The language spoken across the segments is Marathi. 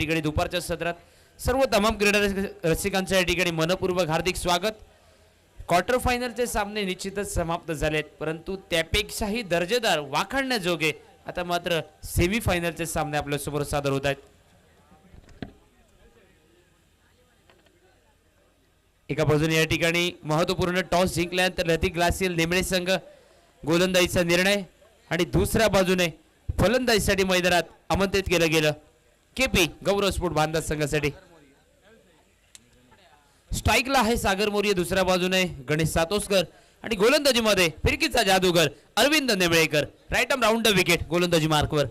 ठिकाणी दुपारच्या सत्रात सर्व तमाम क्रीडा रसिकांचं या ठिकाणी मनपूर्वक हार्दिक स्वागत। क्वार्टर फायनलचे सामने निश्चितच समाप्त झालेत, परंतु त्यापेक्षाही दर्जेदार वाखाणण्याजोगे आता मात्र सेमी फायनलचे सामने आपल्या समोर सादर होत आहेत। एका बाजूने या ठिकाणी महत्त्वपूर्ण टॉस जिंकल्यानंतर लती ग्लासियल नेमळे संघ गोलंदाजीचा निर्णय आणि दुसऱ्या बाजूने फलंदाजीसाठी मैदानात आमंत्रित केलं गेलं केपी गौरव स्पोर्ट बांधा संघासाठी। स्ट्राइकला आहे सागर मोरिये, दुसऱ्या बाजूने गणेश सातोसकर आणि गोलंदाजीमध्ये फिरकीचा जादूगर Arvind Nemlekar. Right arm round the wicket गोलंदाजी मार्कवर।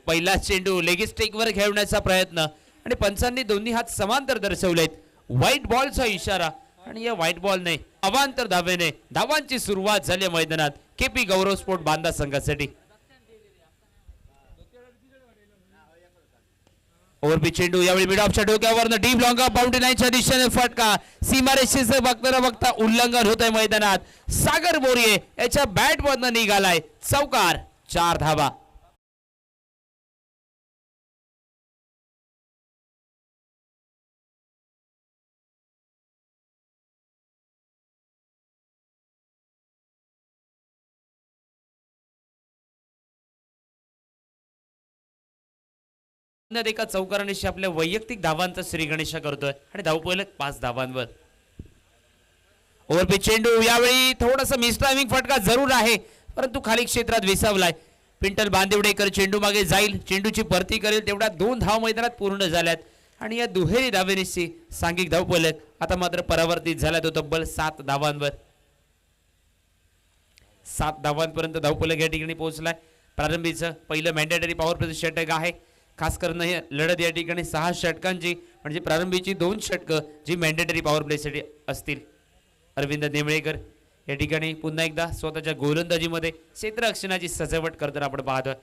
पहिला चेंडू लेग स्ट्राइकवर खेळवण्याचा प्रयत्न आणि पंचांनी दोन्ही हात समांतर दर्शवलेत। व्हाईट बॉलचा इशारा आणि या व्हाईट बॉलने अवांतर धावेने धावांची सुरुवात झाली मैदानात केपी गौरव स्पोर्ट बांधा संघासाठी। ओव्हरपिच चेंडू यावेळी मिड ऑफच्या डोक्यावरनं डीप लॉंग बाउंड्री लाईनच्या दिशेने फटका। सीमारेषेचे बघता उल्लंघन होत आहे मैदानात। सागर मोरिये याच्या बॅट मधनं निघालाय चौकार, 4 धावा। एका चौकारानिशी आपल्या वैयक्तिक धावांचा श्री गणेश करतोय आणि धावफलक 5 धावांवर। ओव्हरपिच चेंडू यावेळी थोडासा मिसटायमिंग फटका जरूर आहे, परंतु खाली क्षेत्रात विसावलाय। पिंटल बांदिवडेकर चेंडू मागे जाईल, चेंडूची भरती करेल तेवढ्या 2 धाव मैदानात पूर्ण झाल्यात आणि या दुहेरी धावेनिशी सांघिक धावफलक आता मात्र परावर्तित झाला, तो तब्बल 7 धावांवर। 7 धावांपर्यंत धावफलक या ठिकाणी पोहोचलाय। प्रारंभीचं पहिलं मॅन्डेटरी पॉवर प्ले षटक आहे, खास करून ही लढत या ठिकाणी 6 षटकांची म्हणजे प्रारंभीची 2 षटकं जी मॅन्डेटरी पॉवर प्लेसाठी असतील। अरविंद नेमळेकर या ठिकाणी पुन्हा एकदा स्वतःच्या गोलंदाजीमध्ये क्षेत्ररक्षणाची सजावट करताना आपण पाहतोय।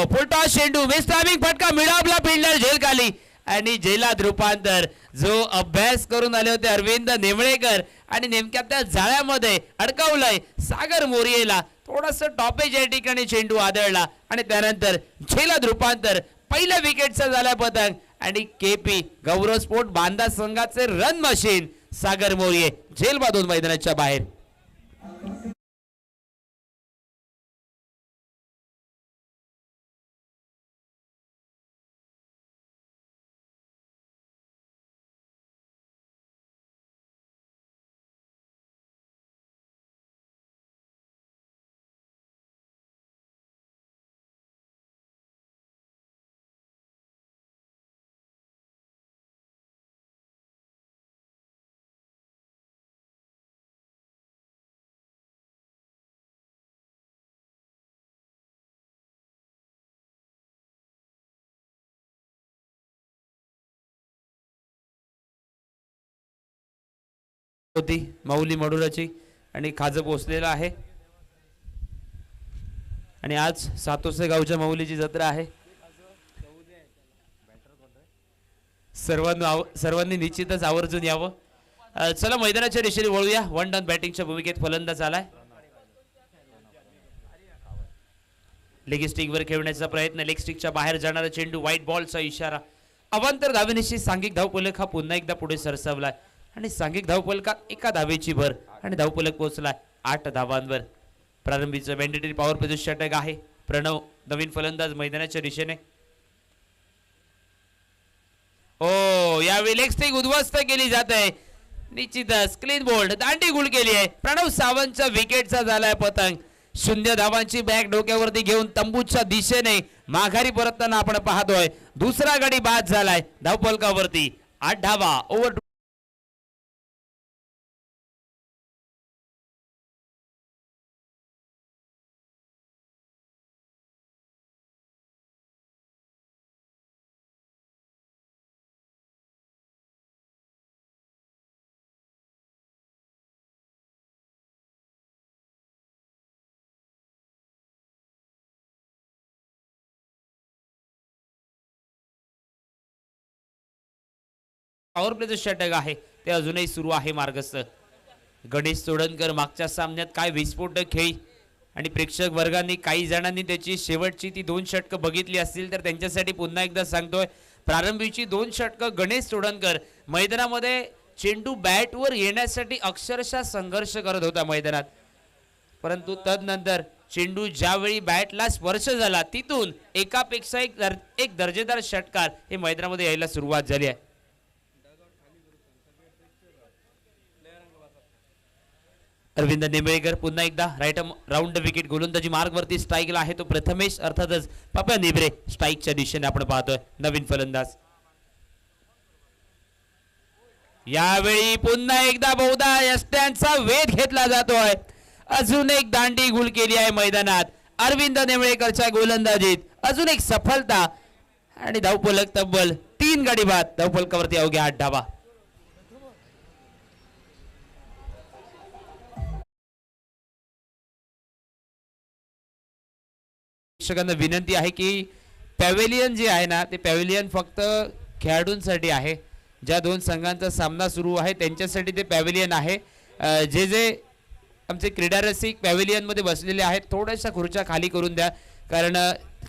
फुलटॉस चेंडू मिसटायमिंग फटका मिळाला, फिल्डर झेल खाली आणि झेलात रूपांतर। जो अभ्यास करून आले होते अरविंद नेमळेकर आणि नेमक्या त्या जाळ्यामध्ये अडकवलंय सागर मोरियेला। थोडंसं टॉपेज या ठिकाणी चेंडू आदळला आणि त्यानंतर झेलात रूपांतर। पहिल्या विकेटचा झाला पतंग आणि केपी गौरव स्पोर्ट बांधा संघाचे रन मशीन सागर मोरिये झेलबादून मैदानाच्या बाहेर। होती माऊली मडुराची आणि खाज पोचलेला आहे आणि आज सातोसे गावच्या माऊलीची जत्रा आहे। सर्वांनी निश्चितच आवर्जून यावं। चला मैदानाच्या दिशेने वळूया। 1 डाऊन बॅटिंगच्या भूमिकेत फलंदाज आलाय। लेग स्टिकवर खेळण्याचा प्रयत्न, लेग स्टिकच्या बाहेर जाणारा चेंडू, व्हाईट बॉलचा इशारा। अवांतर धावेनिशी सांघिक धावफलक हा पुन्हा एकदा पुढे सरसावलाय आणि सांघिक धावफलकात एका धावेची भर आणि धावफलक पोहोचलाय 8 धावांवर। प्रारंभीचं मॅन्डेटरी पॉवर प्ले षटक आहे। प्रणव नवीन फलंदाज मैदानाच्या दिशेने। यावेळी लेग स्टिक उद्ध्वस्त केली जात आहे, निश्चितच क्लीन बोल्ड दांडी गुल केली आहे। प्रणव सावंतच्या विकेटचा झालाय पतंग। 0 धावांची बॅग डोक्यावरती घेऊन तंबूच्या दिशेने माघारी परतताना आपण पाहतोय। दुसरा गडी बाद झालाय धावफलकावरती 8 धावा। ओव्हर पॉवर प्लेचं षटक आहे ते अजूनही सुरू आहे मार्गस्थ। गणेश सोडणकर मागच्या सामन्यात काय विस्फोटक खेळी आणि प्रेक्षक वर्गांनी काही जणांनी त्याची शेवटची ती 2 षटकं बघितली असतील तर त्यांच्यासाठी पुन्हा एकदा सांगतोय, प्रारंभीची 2 षटकं गणेश सोडणकर मैदानामध्ये चेंडू बॅटवर येण्यासाठी अक्षरशः संघर्ष करत होता मैदानात, परंतु तदनंतर चेंडू ज्यावेळी बॅटला स्पर्श झाला तिथून एकापेक्षा एक दर्जेदार षटकार हे मैदानामध्ये यायला सुरुवात झाली आहे. अरविंद नेमळेकर पुन्हा एकदा राईट राऊंड विकेट, गोलंदाजी मार्ग वरती स्ट्राईकला आहे तो प्रथमेश अर्थातच पापा निबरे. स्ट्राईकच्या दिशेने आपण पाहतोय नवीन फलंदाज. यावेळी पुन्हा एकदा बहुधा यष्ट्यांचा वेध घेतला जातोय. अजून एक दांडी गुल केली आहे मैदानात अरविंद नेमळेकरच्या गोलंदाजीत. अजून एक सफलता आणि धावफलक तब्बल 3 गडी बाद. धावफलकावरती अवघ्या 8 धावा. प्रेक्षकांना विनंती आहे की पॅव्हेलियन जे आहे ना ते पॅव्हेलियन फक्त खेळाडूंसाठी आहे. ज्या 2 संघांचा सामना सुरू आहे त्यांच्यासाठी ते पॅव्हेलियन आहे. जे जे आमचे क्रीडा रसिक पॅव्हेलियन मध्ये बसलेले आहेत थोड्याशा खुर्च्या खाली करून द्या, कारण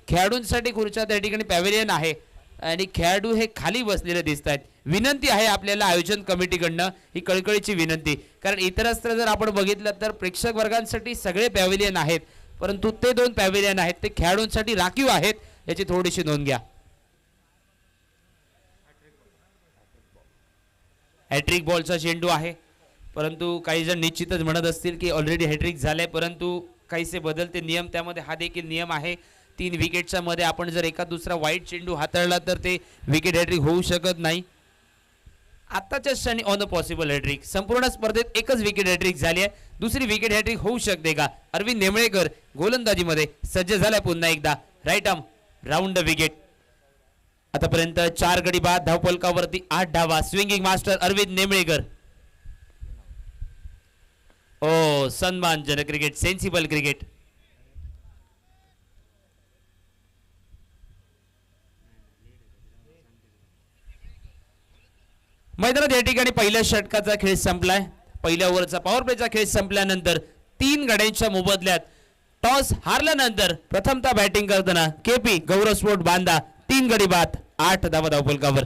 खेळाडूंसाठी खुर्च्या त्या ठिकाणी पॅव्हेलियन आहे आणि खेळाडू हे खाली बसलेले दिसत आहेत. विनंती आहे आपल्याला आयोजन कमिटीकडनं, ही कळकळीची विनंती, कारण इतरत्र जर आपण बघितलं तर प्रेक्षक वर्गांसाठी सगळे पॅव्हेलियन आहेत, परंतु ते 2 पॅव्हेलियन आहेत ते खेळाडूंसाठी राखीव आहेत, याची थोडीशी नोंद घ्या. हॅट्रिक बॉलचा चेंडू आहे, परंतु काही जण निश्चितच म्हणत असतील की ऑलरेडी हॅट्रिक झालंय, परंतु काहीसे बदलते नियम त्यामध्ये हा देखील नियम आहे. 3 विकेटच्या मध्ये आपण जर एका दुसरा वाईट चेंडू हाताळला तर ते विकेट हॅट्रिक होऊ शकत नाही. आताच्या क्षणी ऑन अ पॉसिबल हॅट्रिक, संपूर्ण स्पर्धेत एकच विकेट हॅट्रिक झाली आहे, दुसरी विकेट हॅट्रिक होऊ शकते का? अरविंद नेमळेकर गोलंदाजीमध्ये सज्ज झालाय पुन्हा एकदा राईट आर्म राऊंड विकेट. आतापर्यंत 4 गडी बाद. धावफलकावरती 8 धावा. Swinging master Arvind Nemlekar. ओ सन्मानजनक क्रिकेट, सेन्सिबल क्रिकेट. मैदानात या ठिकाणी पहिल्या षटकाचा खेळ संपलाय. पहिल्या ओव्हरचा पॉवर प्लेचा खेळ संपल्यानंतर 3 गड्यांच्या मोबदल्यात टॉस हारल्यानंतर प्रथमतः बॅटिंग करताना केपी गौरव स्पोर्ट बांदा 3 गडी बाद 8 धावा धावफलकावर.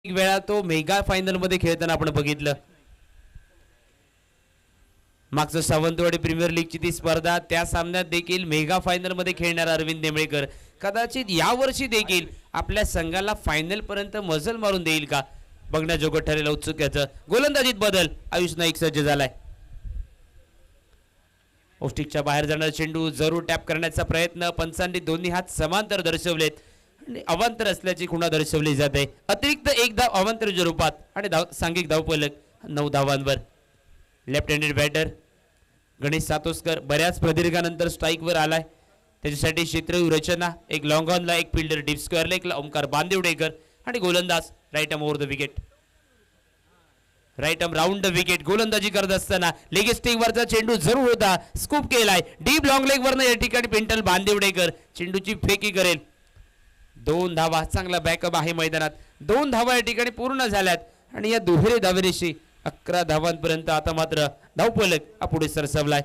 एक वेळा तो मेगा फायनल मध्ये खेळताना आपण बघितलं. मागचं सावंतवाडी प्रीमियर लीगची ती स्पर्धा, त्या सामन्यात देखील मेगा फायनल मध्ये खेळणारा अरविंद नेमळेकर कदाचित यावर्षी देखील आपल्या संघाला फायनल पर्यंत मजल मारून देईल का, बघण्याजोगं ठरेल उत्सुकतेचं. गोलंदाजीत बदल. आयुष नाईक सज्ज झालाय. औष्टिकच्या बाहेर जाणारा चेंडू जरूर टॅप करण्याचा प्रयत्न. पंचांनी दोन्ही हात समांतर दर्शवलेत आणि अवांतर असल्याची खुणा दर्शवली जाते. अतिरिक्त 1 धाव अवांतरच्या रूपात आणि सांघिक धावफलक 9 धावांवर. Left handed batter Ganesh Satoskar बऱ्याच प्रदीर्घानंतर स्ट्राईकवर आलाय. त्याच्यासाठी क्षेत्रव्यूह रचना, एक लॉंग ऑनला, एक फिल्डर डीप स्क्वेअरला, एक ओमकार बांदिवडेकर आणि गोलंदाज right arm over the wicket. Right arm round wicket. गोलंदाजी करत असताना लेग स्टिंग वरचा चेंडू जरूर होता, स्कूप केलाय डीप लॉंग लेग वरनं या ठिकाणी पिंटल बांदिवडेकर चेंडूची फेकी करेल. 2 धावा. चांगला बॅकअप आहे मैदानात. 2 धावा या ठिकाणी पूर्ण झाल्यात आणि या दुहेरी धावेशी 11 धावांपर्यंत आता मात्र धावफलक पुढे सरसावलाय.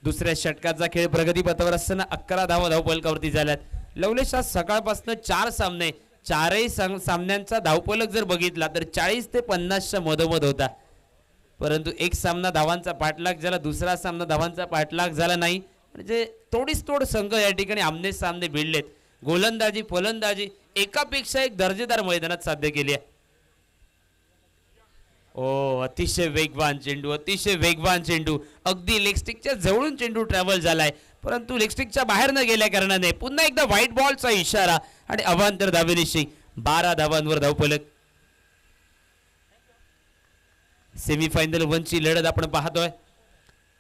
दुसऱ्या षटकाचा खेळ प्रगतीपथावर असताना 11 धावा धावफलकावरती झाल्यात. लवलेश आज सकाळपासून 4 सामने, 4ही सामन्यांचा धावफलक जर बघितला तर 40 ते 50च्या मधोमध होता, परंतु एक सामना धावांचा पाठलाग झाला, दुसरा सामना धावांचा पाठलाग झाला नाही. म्हणजे थोडीच तोड संघ या ठिकाणी आमने सामने भिडलेत. गोलंदाजी फलंदाजी एकापेक्षा एक दर्जेदार मैदानात साध्य केली आहे. ओ अतिशय वेगवान चेंडू, अतिशय वेगवान चेंडू. अगदी लेगस्टिकच्या जवळून चेंडू ट्रॅव्हल झालाय, परंतु लेगस्टिकच्या बाहेर न गेल्या कारणाने पुन्हा एकदा व्हाईट बॉलचा इशारा आणि अवांतर धावेनिशी 12 धावांवर धावफलक. सेमीफायनल 1 ची लढत आपण पाहतोय.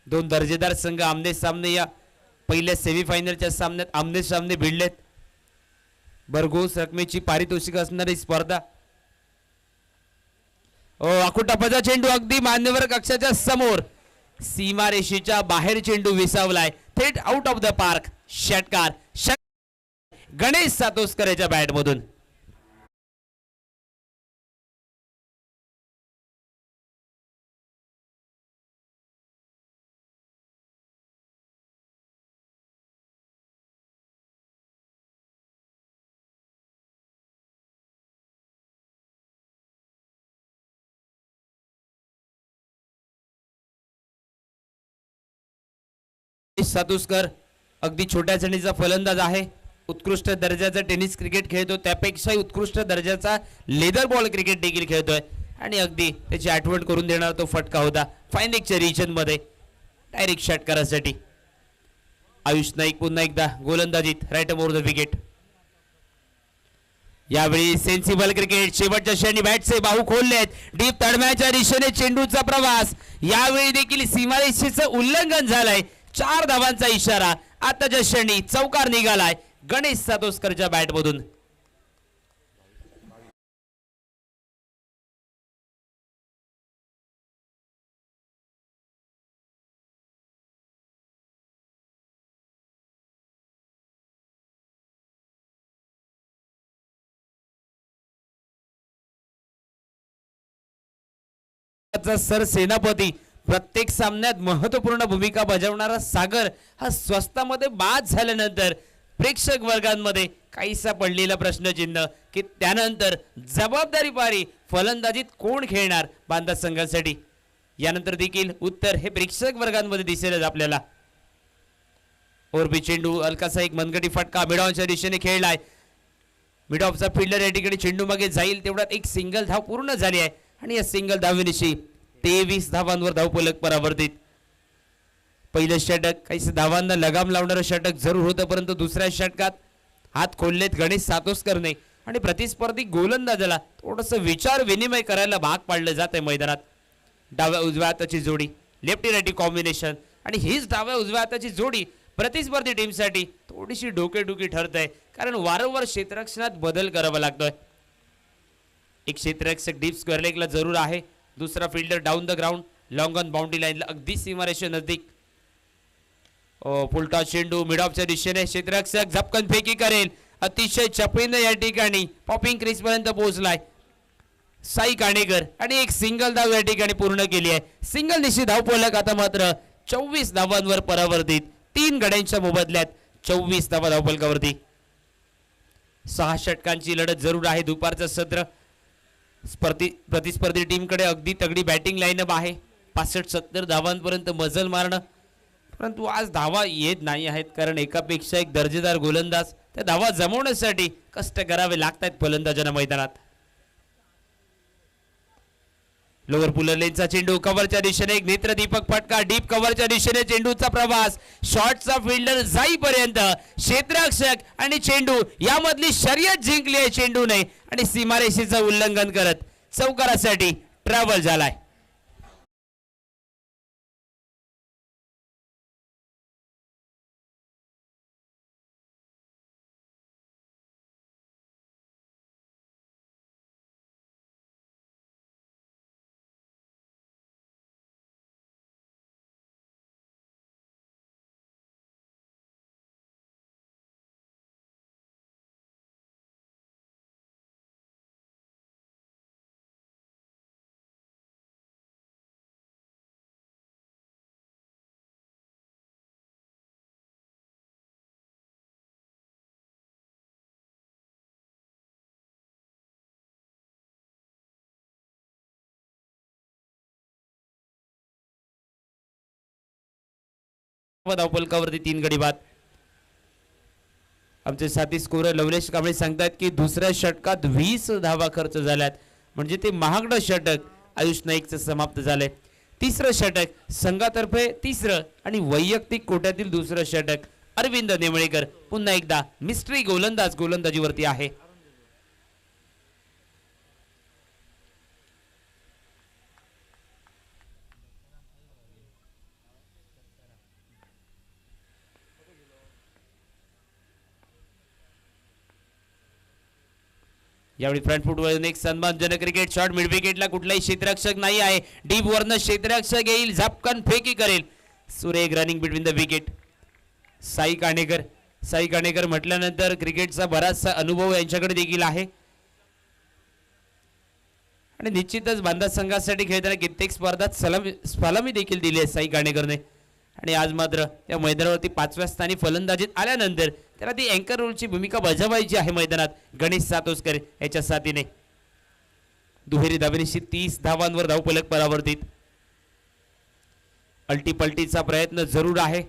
दोन दर्जेदार संघ आमने सामने या पहिल्या सेमीफायनलच्या सामन्यात आमने सामने भिडलेत. भरघोस रकमेची पारितोषिक असणारी स्पर्धा. आकुटापाचा चेंडू अगदी मान्यवर कक्षाच्या समोर सीमारेषेच्या बाहेर चेंडू विसावलाय. थेट आउट ऑफ द पार्क. षटकार गणेश सातोसकर याच्या बॅट मधून. सातोसकर अगदी छोट्या श्रेणीचा फलंदाज आहे. उत्कृष्ट दर्जाचा टेनिस क्रिकेट खेळतो, त्यापेक्षाही उत्कृष्ट दर्जाचा लेदर बॉल क्रिकेट देखील खेळतोय. आणि अगदी त्याची आठवण करून देणार तो फटका होता फायनलच्या रिजन मध्ये डायरेक्ट षटकारासाठी. आयुष नाईक पुन्हा एकदा गोलंदाजीत राईट ओव्हर द विकेट. यावेळी सेन्सिबल क्रिकेट. शेवटच्या क्षणी बॅटचे बाहू खोललेत. डीप तडम्याच्या दिशेने चेंडूचा प्रवास. यावेळी देखील सीमारेषेचं उल्लंघन झालंय. 4 धावांचा इशारा. आताच्या क्षणी चौकार निघालाय गणेश सातोसकरच्या बॅट मधून. सर सेनापती प्रत्येक सामन्यात महत्वपूर्ण भूमिका बजावणारा सागर हा स्वस्तामध्ये बाद झाल्यानंतर प्रेक्षक वर्गांमध्ये काहीसा पडलेला प्रश्नचिन्ह की त्यानंतर जबाबदारी पारी फलंदाजीत कोण खेळणार बांधा संघासाठी. यानंतर देखील उत्तर हे प्रेक्षक वर्गांमध्ये दिसेलच आपल्याला. ओरबी चेंडू हलकासा एक मनगटी फटका मिडॉनच्या दिशेने खेळलाय. मिडॉफचा फिल्डर या ठिकाणी चेंडू मागे जाईल तेवढ्यात एक सिंगल धाव पूर्ण झाली आहे. आणि या सिंगल धावेनिशी 23 धावांवर धावफलक परावर्तित. पहिलं षटक काही धावांना लगाम लावणारं षटक जरूर होतं, परंतु दुसऱ्या षटकात हात खोललेत गणेश सातोसकरने आणि प्रतिस्पर्धी गोलंदाजाला थोडंसं विचार विनिमय करायला भाग पाडलं जात आहे मैदानात. डाव्या उजव्या हाताची जोडी, लेफ्टी राईटी कॉम्बिनेशन आणि हीच डाव्या उजव्या हाताची जोडी प्रतिस्पर्धी टीमसाठी थोडीशी डोकेदुखी ठरत आहे, कारण वारंवार क्षेत्ररक्षणात बदल करावा लागतोय. एक क्षेत्ररक्षक डीप स्क्वेअर लेगला जरूर आहे, दुसरा fielder down the ground long on boundary लाईनला अगदी सीमारेषे नजदीक. फुलटॉ चेंडू मिडऑफच्या दिशेने क्षेत्ररक्षक झपकन फेकी करेल. अतिशय चपळीने या ठिकाणी पॉपिंग क्रीज पर्यंत पोहोचलाय साई काणेकर आणि एक सिंगल धाव या ठिकाणी पूर्ण केली आहे. सिंगल निशी धावफलक आता मात्र 24 धावांवर परावर्तित. 3 गड्यांच्या मोबदल्यात 24 धावा धावफलकावरती. 6 षटकांची लढत जरूर आहे. दुपारचं सत्र. प्रतिस्पर्धी टीमकडे अगदी तगडी बॅटिंग लाईनअप आहे. 65-70 धावांपर्यंत मजल मारणं, परंतु आज धावा येत नाही आहेत, कारण एकापेक्षा एक दर्जेदार गोलंदाज त्या धावा जमवण्यासाठी कष्ट करावे लागतात फलंदाजांना मैदानात. लोअर पुलर लेनचा चेंडू कव्हरच्या दिशेने एक नेत्रदीपक फटका. डीप कव्हरच्या दिशेने चेंडूचा प्रवास. शॉटचा फिल्डर जाईपर्यंत क्षेत्ररक्षक आणि चेंडू यामधली शर्यत जिंकली आहे चेंडूने आणि सीमारेषेचं उल्लंघन करत चौकारासाठी ट्रॅव्हल झालाय. धावफलकावरती 3 गडी बाद. आमचे साथी स्कोरर लवलेश कांबळे सांगतात की दुसऱ्या षटकात 20 धावा खर्च झाल्यात, म्हणजे ते महागडं षटक आयुष नाईकचं समाप्त झालंय. तिसरं षटक संघातर्फे तिसरं आणि वैयक्तिक कोट्यातील दुसरं षटक. अरविंद नेमळेकर पुन्हा एकदा मिस्ट्री गोलंदाज गोलंदाजीवरती आहे. यावेळी फ्रंट फुटवरून एक सन्मानजनक क्रिकेट शॉट. मिड विकेटला कुठलाही क्षेत्ररक्षक नाही आहे. डीप वरनं क्षेत्ररक्षक येईल, झपकन फेकी करेल. सुरेख running between the wicket. Sai Kanekar म्हटल्यानंतर क्रिकेटचा बराचसा अनुभव यांच्याकडे देखील आहे आणि निश्चितच बांधा संघासाठी खेळताना कित्येक स्पर्धात सलामी देखील दिली आहे साई काणेकरने. आणि आज मात्र त्या मैदानावरती 5व्या स्थानी फलंदाजीत आल्यानंतर त्याला ती अँकर रोलची भूमिका बजावायची आहे मैदानात गणेश सातोसकर याच्या साथीने. दुहेरी धावेनिशी 30 धावांवर धावफलक परावर्तित. अल्टीपल्टीचा प्रयत्न जरूर आहे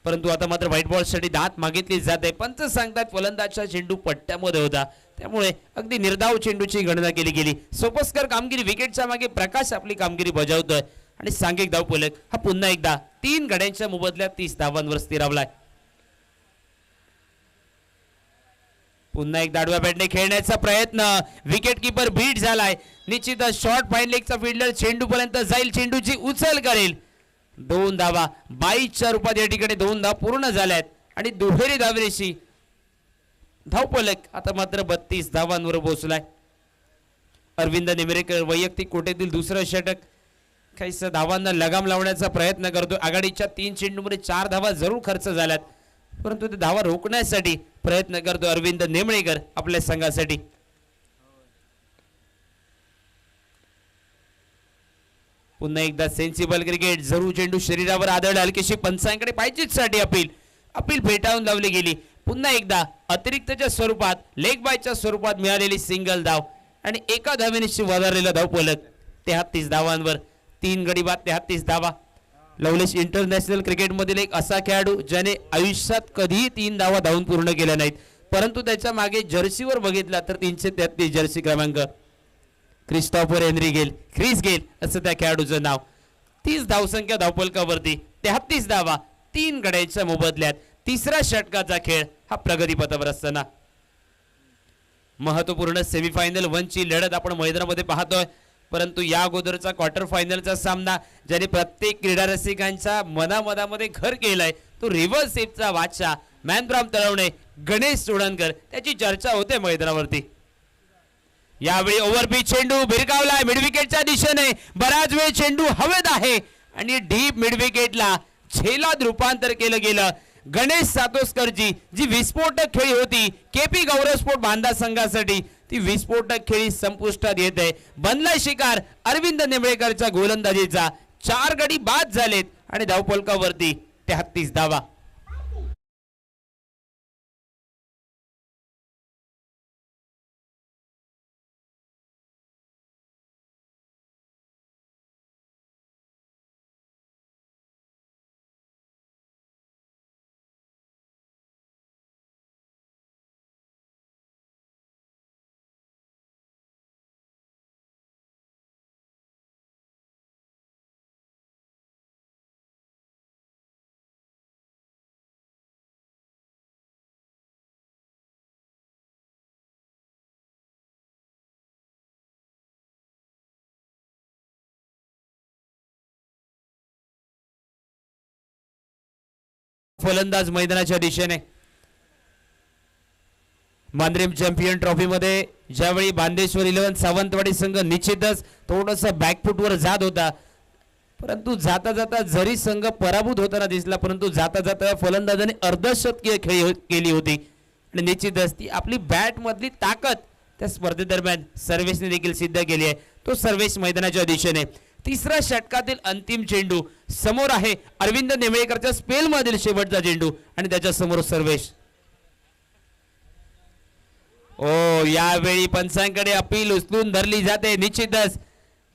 परंतु आता मात्र व्हाईट बॉलसाठी दात मागितली जाते. पंच सांगतात फलंदाजचा चेंडू पट्ट्यामध्ये होता त्यामुळे अगदी निर्धाव चेंडूची गणना केली गेली. सोपस्कर कामगिरी विकेटच्या मागे प्रकाश आपली कामगिरी बजावतोय आणि सांघिक धावफलक हा पुन्हा एकदा 3 गड्यांच्या मोबदल्यात 30 धावांवर स्थिरावलाय. पुन्हा एकदा आडव्या बॅटने खेळण्याचा प्रयत्न. विकेट किपर बीट झालाय. निश्चितच शॉर्ट फाईन लेगचा फिल्डर चेंडू पर्यंत जाईल, चेंडूची उचल करेल. 2 धावा 22च्या रूपात या ठिकाणी 2 धावा पूर्ण झाल्यात आणि दुहेरी धावेशी धावफलक आता मात्र 32 धावांवर पोहोचलाय. अरविंद नेमरेकर वैयक्तिक कोट्यातील दुसरं षटक. काहीस धावांना लगाम लावण्याचा प्रयत्न करतो. आघाडीच्या 3 चेंडूमध्ये 4 धावा जरूर खर्च झाल्यात परंतु ते धावा रोखण्यासाठी प्रयत्न करतो अरविंद नेमळेकर आपल्या संघासाठी. पुन्हा एकदा सेन्सिबल क्रिकेट. जरूर चेंडू शरीरावर आदळला. हलकेशी पंचांकडे पाहिजेच साठी अपील फेटाळून लावली गेली. पुन्हा एकदा अतिरिक्तच्या स्वरूपात लेग बायच्या स्वरूपात मिळालेली सिंगल धाव आणि एका धावेनिशी वधारलेला धावफलक 33 धावांवर. 3 गडी बाद 33 धावा. लवलेश इंटरनॅशनल क्रिकेटमधील एक असा खेळाडू ज्याने आयुष्यात कधीही 3 धावा धावून पूर्ण केल्या नाहीत परंतु त्याच्या मागे जर्सीवर बघितला तर 333 जर्सी क्रमांक. क्रिस्टोफर हेनरी गेल, ख्रिस गेल असं त्या खेळाडूचं नाव. 30 धावसंख्या धावफलकावरती 33 धावा 3 गड्यांच्या मोबदल्यात. तिसऱ्या षटकाचा खेळ हा प्रगतीपथावर असताना महत्वपूर्ण सेमीफायनल 1 ची लढत आपण मैदानामध्ये पाहतोय परंतु या अगोदरचा क्वार्टर फायनलचा सामना ज्याने प्रत्येक क्रीडा रसिकांच्या मनामध्ये घर केलंय तो रिव्हर्स स्वीपचा बादशाह मॅनफ्रॉम तळवणे गणेश सोडणकर त्याची चर्चा होते मैदानावरती. यावेळी ओव्हरपिच चेंडू भिरकावलाय मिडविकेटच्या दिशेने. बराच वेळ चेंडू हवेत आहे आणि डीप मिडविकेटला झेलात रूपांतर केलं गेलं. गणेश सातोसकरची जी विस्फोटक खेळी होती केपी गौरव स्पोर्ट बांधा संघासाठी ती विस्फोटक खेळी संपुष्टात येते. बनलाय शिकार अरविंद नेमळेकरच्या गोलंदाजीचा. 4 गडी बाद झालेत आणि धावफलकावरती 33 धावा. फलंदाज मैदानाच्या दिशेने. मांद्रेम चॅम्पियन ट्रॉफी मध्ये ज्यावेळी बांदेश्वर 11 सावंतवाडी संघ निश्चितच थोडस बॅकफुटवर जात होता परंतु जाता जाता जरी संघ पराभूत होताना दिसला परंतु जाता जाता फलंदाजाने अर्धशतकीय खेळी केली होती आणि निश्चितच ती आपली बॅट मधली ताकद त्या स्पर्धेदरम्यान सर्वेशने देखील सिद्ध केली आहे. तो सर्वेश मैदानाच्या दिशेने. तिसऱ्या षटकातील अंतिम चेंडू समोर आहे अरविंद नेमळेकरच्या स्पेल मधील शेवटचा चेंडू आणि त्याच्या समोर सर्वेश. ओ यावेळी पंचांकडे अपील उचलून धरली जाते. निश्चितच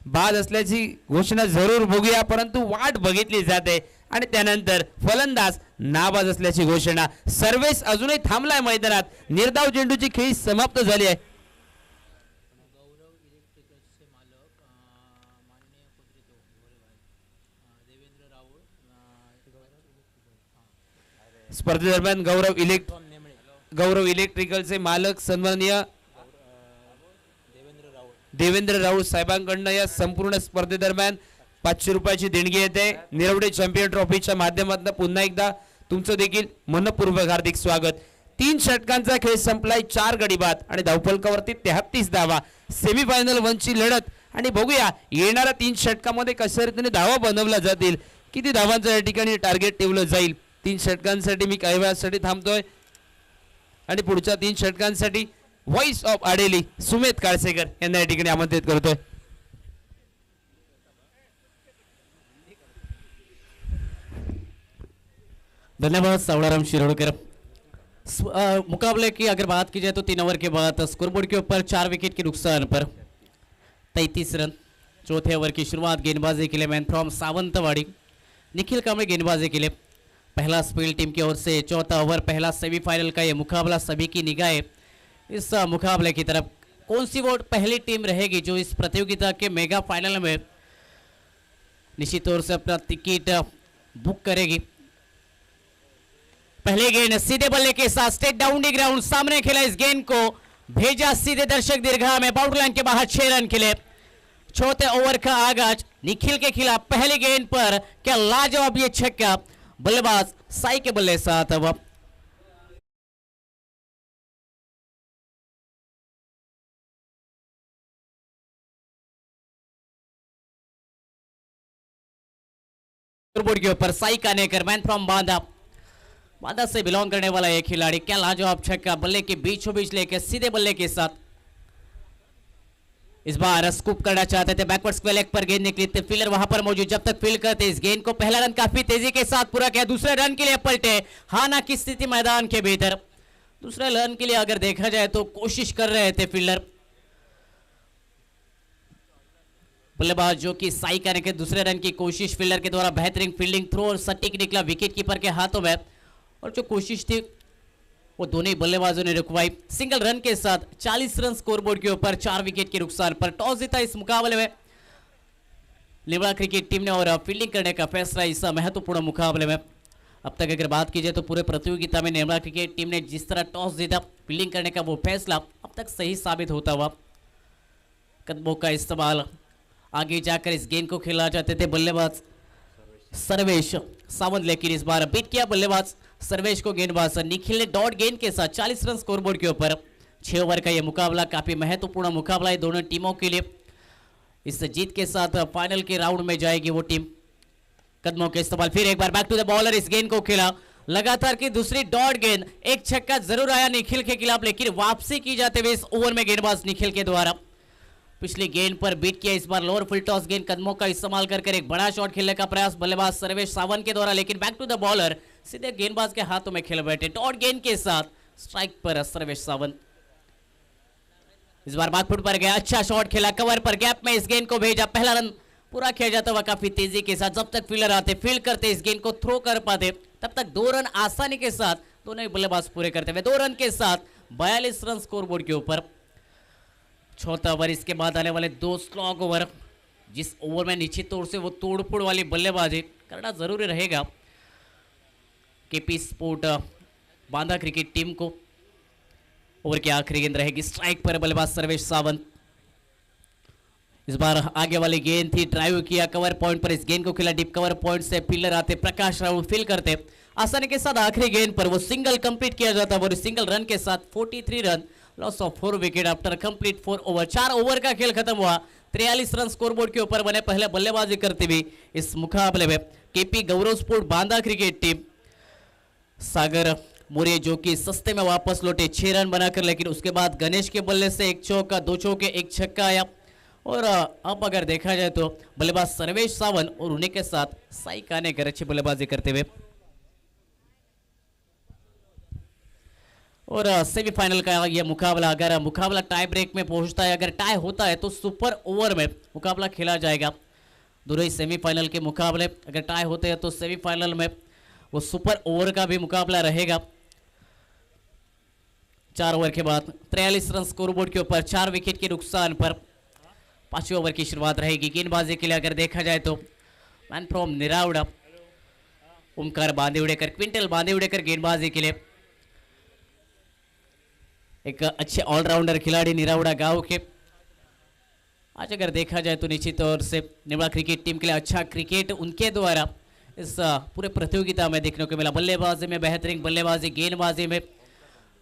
बाद असल्याची घोषणा जरूर बघूया परंतु वाट बघितली जाते आणि त्यानंतर फलंदाज नाबाद असल्याची घोषणा. सर्वेश अजूनही थांबलाय मैदानात. निर्धाव चेंडूची खेळी समाप्त झाली आहे. स्पर्धेदरम्यान गौरव इलेक्ट्रिकलचे मालक सन्माननीय देवेंद्र राऊळ साहेबांकडनं या संपूर्ण स्पर्धेदरम्यान 500 रुपयाची देणगी येते. निरवडे चॅम्पियन ट्रॉफीच्या माध्यमातून पुन्हा एकदा तुमचं देखील मनपूर्वक हार्दिक स्वागत. 3 षटकांचा खेळ संपलाय, 4 गडी बाद आणि धावफलकावरती 33 धावा. सेमीफायनल 1 ची लढत आणि बघूया येणाऱ्या 3 षटकामध्ये कशा रीतीने धावा बनवल्या जातील, किती धावांचं या ठिकाणी टार्गेट ठेवलं जाईल. 3 षटकांसाठी मी काही वेळासाठी थांबतोय आणि पुढच्या 3 षटकांसाठी व्हॉइस ऑफ आडेली सुमेध काळसेकर यांना या ठिकाणी आमंत्रित करतोय. धन्यवाद सावड़ाराम शिरोडकर। मुकाबले की अगर बात की जाए तो 3 ओवर के बाद स्कोरबोर्ड के ऊपर 4 विकेट के नुकसान पर 33 रन। चौथे ओवर की शुरुआत गेंदबाजी के लिए मैन फ्रॉम सावंतवाड़ी निखिल कांबळे गेंदबाजी के लिए। पहला स्पीड टीम की ओर से चौथा ओवर पहला सेमीफाइनल का ये मुकाबला, सभी की निगाहें इस मुकाबले की तरफ। कौन सी वो पहली टीम रहेगी जो इस प्रतियोगिता के मेगा फाइनल में निश्चित तौर से अपना टिकट बुक करेगी। पहले गेंद सीधे बल्ले के साथ स्टेट डाउन दी ग्राउंड, सामने खेला इस गेंद को, भेजा सीधे दर्शक दीर्घा में, बाउंड्री लाइन के बाहर 6 रन के लिए। चौथे ओवर का आगाज निखिल के खिलाफ पहली गेंद पर क्या लाजवाब ये छक्का, बल्लेबाज साई के बल्ले साथ। अब बोर्ड के ऊपर Sai Kanekar man from Banda say belong करने वाला एक खिलाड़ी, क्या लाजवाब छक्का, बल्ले के बीचों बीच लेकर सीधे बल्ले के साथ। इस बार स्कूप करना चाहते थे, बैकवर्ड स्क्वायर लेग पर गेंद निकली थी, फील्डर वहां पर मौजूद, जब तक फील्ड करते इस गेंद को पहला रन काफी तेजी के साथ पूरा किया, दूसरे रन के लिए पलटे, हाना की स्थिति मैदान के भीतर। दूसरे रन के लिए अगर देखा जाए तो कोशिश कर रहे थे फील्डर, बल्लेबाज जो कि साई करने के दूसरे रन की कोशिश फील्डर के द्वारा बेहतरीन फील्डिंग थ्रो और सटीक निकला विकेट कीपर के हाथों में, और जो कोशिश थी वो दोनों ही बल्लेबाजों ने रुकवाई। सिंगल रन के साथ 40 रन स्कोरबोर्ड के ऊपर 4 विकेट के नुकसान पर। टॉस जीता इस मुकाबले में निवड़ा क्रिकेट टीम ने और फील्डिंग करने का फैसला इस महत्वपूर्ण मुकाबले में। अब तक अगर बात की जाए तो पूरे प्रतियोगिता में निवड़ा क्रिकेट टीम ने जिस तरह टॉस जीता, फील्डिंग करने का वो फैसला अब तक सही साबित होता हुआ। कदमों का इस्तेमाल आगे जाकर इस गेंद को खेला जाते थे बल्लेबाज सर्वेश सावंत, लेकिन इस बार बीट किया बल्लेबाज सर्वेश को गेंदबाज निखिल ने डॉट गेंद के साथ 40 रन स्कोरबोर्ड के ऊपर। 6 ओवर का यह मुकाबला काफी महत्वपूर्ण मुकाबला है दोनों टीमों के लिए। इस जीत के साथ फाइनल के राउंड में जाएगी वो टीम। कदमों के इस्तेमाल, फिर एक बार बैक टू द बॉलर, इस गेंद को खेला लगातार की दूसरी डॉट गेंद, एक छक्का जरूर आया निखिल के खिलाफ, लेकिन वापसी की जाते हुए इस ओवर में गेंदबाज निखिल के द्वारा पिछली गेंद पर बीट किया। इस बार लोअर फुल टॉस गेंद कदमों का इस्तेमाल कर एक बड़ा शॉट खेलने का प्रयास बल्लेबाज सर्वेश सावंत के द्वारा, लेकिन बैक टू द बॉलर सीधे गेंदबाज के हाथों में खेल बैठे। डॉट गेंद के साथ स्ट्राइक पर सर्वेश सावंत। इस बार बैक फुट पर गया, अच्छा शॉट खेला कवर पर, गैप में इस गेंद को भेजा, पहला रन पूरा किया जाता हुआ काफी तेजी के साथ। जब तक फील्डर आते, फील्ड करते, इस गेंद को थ्रो कर पाते, तब तक 2 रन आसानी के साथ दोनों ही बल्लेबाज पूरे करते हुए 2 रन के साथ 42 रन स्कोरबोर्ड के ऊपर। चौथा ओवर, इसके बाद आने वाले 2 स्लॉग ओवर, जिस ओवर में निश्चित तौर से वो तोड़फोड़ वाली बल्लेबाजी करना जरूरी रहेगा KP sport Banda cricket team को। ओवर की आखिरी गेंद रहेगी स्ट्राइक पर, बल्लेबाज सर्वेश सावंत। इस बार आगे वाली गेंद थी, ड्राइव किया कवर पॉइंट पर, इस गेंद को खेला डीप कवर पॉइंट से, फील्डर आते, प्रकाश राहुल फील करते, आसानी के साथ आखिरी गेंद पर वो सिंगल कंप्लीट किया जाता है और सिंगल रन के साथ 43 run, loss of 4 wicket after complete 4 over. 4 over का खेल खत्म हुआ, 43 रन स्कोरबोर्ड के ऊपर बने। पहले बल्लेबाजी करते हुए इस मुकाबले में केपी गौरव स्पोर्ट बांदा क्रिकेट टीम, सागर मोरे जो कि सस्ते में वापस लौटे 6 रन बनाकर, लेकिन उसके बाद गणेश के बल्ले से 1 चौका, 2 चौके, 1 छक्का आया। और अब अगर देखा जाए तो बल्लेबाज सर्वेश सावंत और उन्हीं के साथ साई कानेकर अच्छी बल्लेबाजी करते हुए। और सेमीफाइनल का यह मुकाबला, अगर मुकाबला टाई ब्रेक में पहुंचता है, अगर टाई होता है तो सुपर ओवर में मुकाबला खेला जाएगा। दोनों ही सेमीफाइनल के मुकाबले अगर टाई होते हैं तो सेमीफाइनल में वो सुपर ओवर का भी मुकाबला रहेगा। 4 ओवर के बाद 43 रन स्कोरबोर्ड के ऊपर 4 विकेट के नुकसान पर 5वें ओवर की शुरुआत रहेगी। गेंदबाजी के लिए अगर देखा जाए तो मैन फ्रॉम निरावड़ा ओमकार बांदेवड़ेकर, क्विंटल बांदेवड़ेकर गेंदबाजी के लिए, एक अच्छे ऑलराउंडर खिलाड़ी निरावड़ा गांव के। आज अगर देखा जाए तो निश्चित तौर से निवड़ा क्रिकेट टीम के लिए अच्छा क्रिकेट उनके द्वारा इस पूरे प्रतियोगिता में देखने को मिला। बल्लेबाजी में बेहतरीन बल्लेबाजी, गेंदबाजी में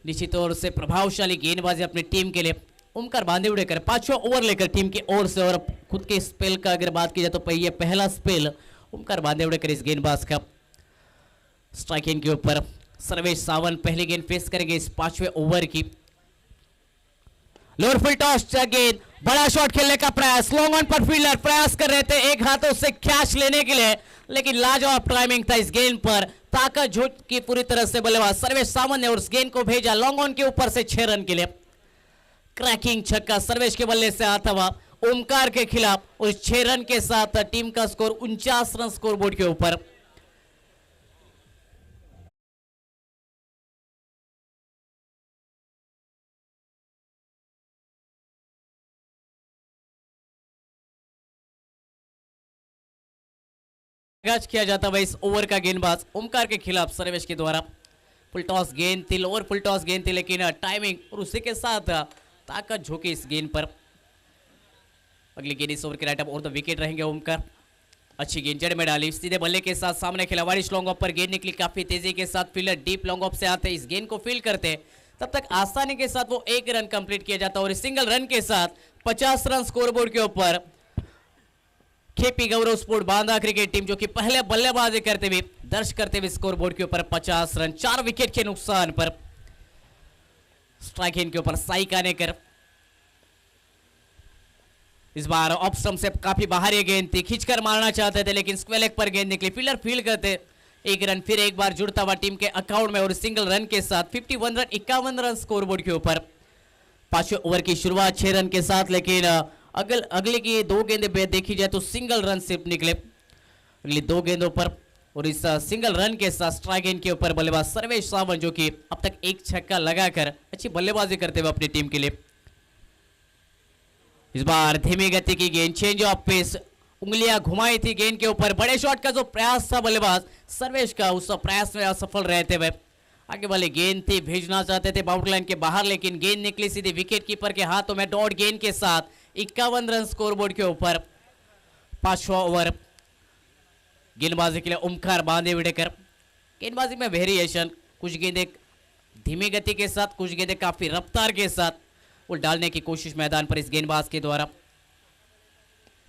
निश्चित तौर से प्रभावशाली गेंदबाजी अपनी टीम के लिए ओमकार बांदेवडेकर 5वां ओवर लेकर टीम की ओर से। और खुद के स्पेल का अगर बात की जाए तो ये पहला स्पेल ओमकार बांदेवडेकर इस गेंदबाज का। स्ट्राइक के ऊपर सर्वेश सावंत पहली गेंद फेस करेंगे इस 5वें ओवर की। लोअर फुल टॉस गेंद, बड़ा शॉट खेलने का प्रयास, लॉन्ग ऑन पर फील्डर प्रयास कर रहे थे एक हाथों से कैच लेने के लिए, लेकिन लाजवाब टाइमिंग था इस गेंद पर। ताकत झूठ की पूरी तरह से बल्लेबाज सर्वेश सावंत ने और उस गेंद को भेजा लॉन्ग ऑन के ऊपर से 6 रन के लिए। क्रैकिंग छक्का सर्वेश के बल्ले से आता हुआ ओमकार के खिलाफ, उस 6 रन के साथ टीम का स्कोर 49 रन स्कोरबोर्ड के ऊपर। आगाज किया जाता है इस ओवर का गेंदबाज ओमकार के खिलाफ सर्वेश के द्वारा। फुल टॉस गेंद थी, लोअर फुल टॉस गेंद थी, लेकिन टाइमिंग और उसी के साथ ताकत झोंकी इस गेंद पर। अगली गेंद इस ओवर के राइट अप और द विकेट रहेंगे ओमकार। अच्छी गेंद जड़ में डाली, सीधे बल्ले के साथ सामने खेला, वारिश लॉन्ग ऑफ पर गेंद निकली काफी तेजी के साथ। फील्डर डीप लॉन्ग ऑफ से आते इस गेंद को फील्ड करते, तब तक आसानी के साथ वो 1 रन कंप्लीट किया जाता और सिंगल रन के साथ 50 रन स्कोरबोर्ड के ऊपर। केपी गौरव स्पोर्ट बांदा क्रिकेट टीम जो कि पहले बल्लेबाजी करते हुए दर्ज करते हुए स्कोरबोर्ड के ऊपर 50 रन 4 विकेट के नुकसान पर। स्ट्राइक के ऊपर साई कानेकर, इस बार ऑफ स्टंप से काफी बाहर ये गेंद थी, खींचकर मारना चाहते थे लेकिन स्क्वेयर लेग पर गेंद निकली। फील्डर फील्ड करते 1 रन फिर एक बार जुड़ता हुआ टीम के अकाउंट में और सिंगल रन के साथ 51 रन 51 रन स्कोरबोर्ड के ऊपर। 5वें ओवर की शुरुआत 6 रन के साथ, लेकिन अगले की 2 गेंदें देखी जाए तो सिंगल रन सिर्फ निकले अगली 2 गेंदों पर। और इस सिंगल रन के साथ स्ट्राइक गेंद के ऊपर बल्लेबाज सर्वेश सावंत जो कि अब तक 1 छक्का लगाकर अच्छी बल्लेबाजी करते हुए अपनी टीम के लिए। इस बार धीमी गति की गेंद, चेंज ऑफ पेस, उंगलियां घुमाई थी गेंद के ऊपर। बड़े शॉट का जो प्रयास था बल्लेबाज सर्वेश का, उस प्रयास में असफल रहते हुए आगे वाले गेंद थी, भेजना चाहते थे बाउंड्री लाइन के बाहर, लेकिन गेंद निकली सीधी विकेट कीपर के हाथों में। डॉट गेंद के साथ 51 रन स्कोरबोर्ड के ऊपर। 5वां ओवर गेंदबाजी के लिए ओमकार बांदेवडेकर। गेंदबाजी में वेरिएशन, कुछ गेंदें धीमी गति के साथ, कुछ गेंदें काफी रफ्तार के साथ वो डालने की कोशिश मैदान पर इस गेंदबाज के द्वारा।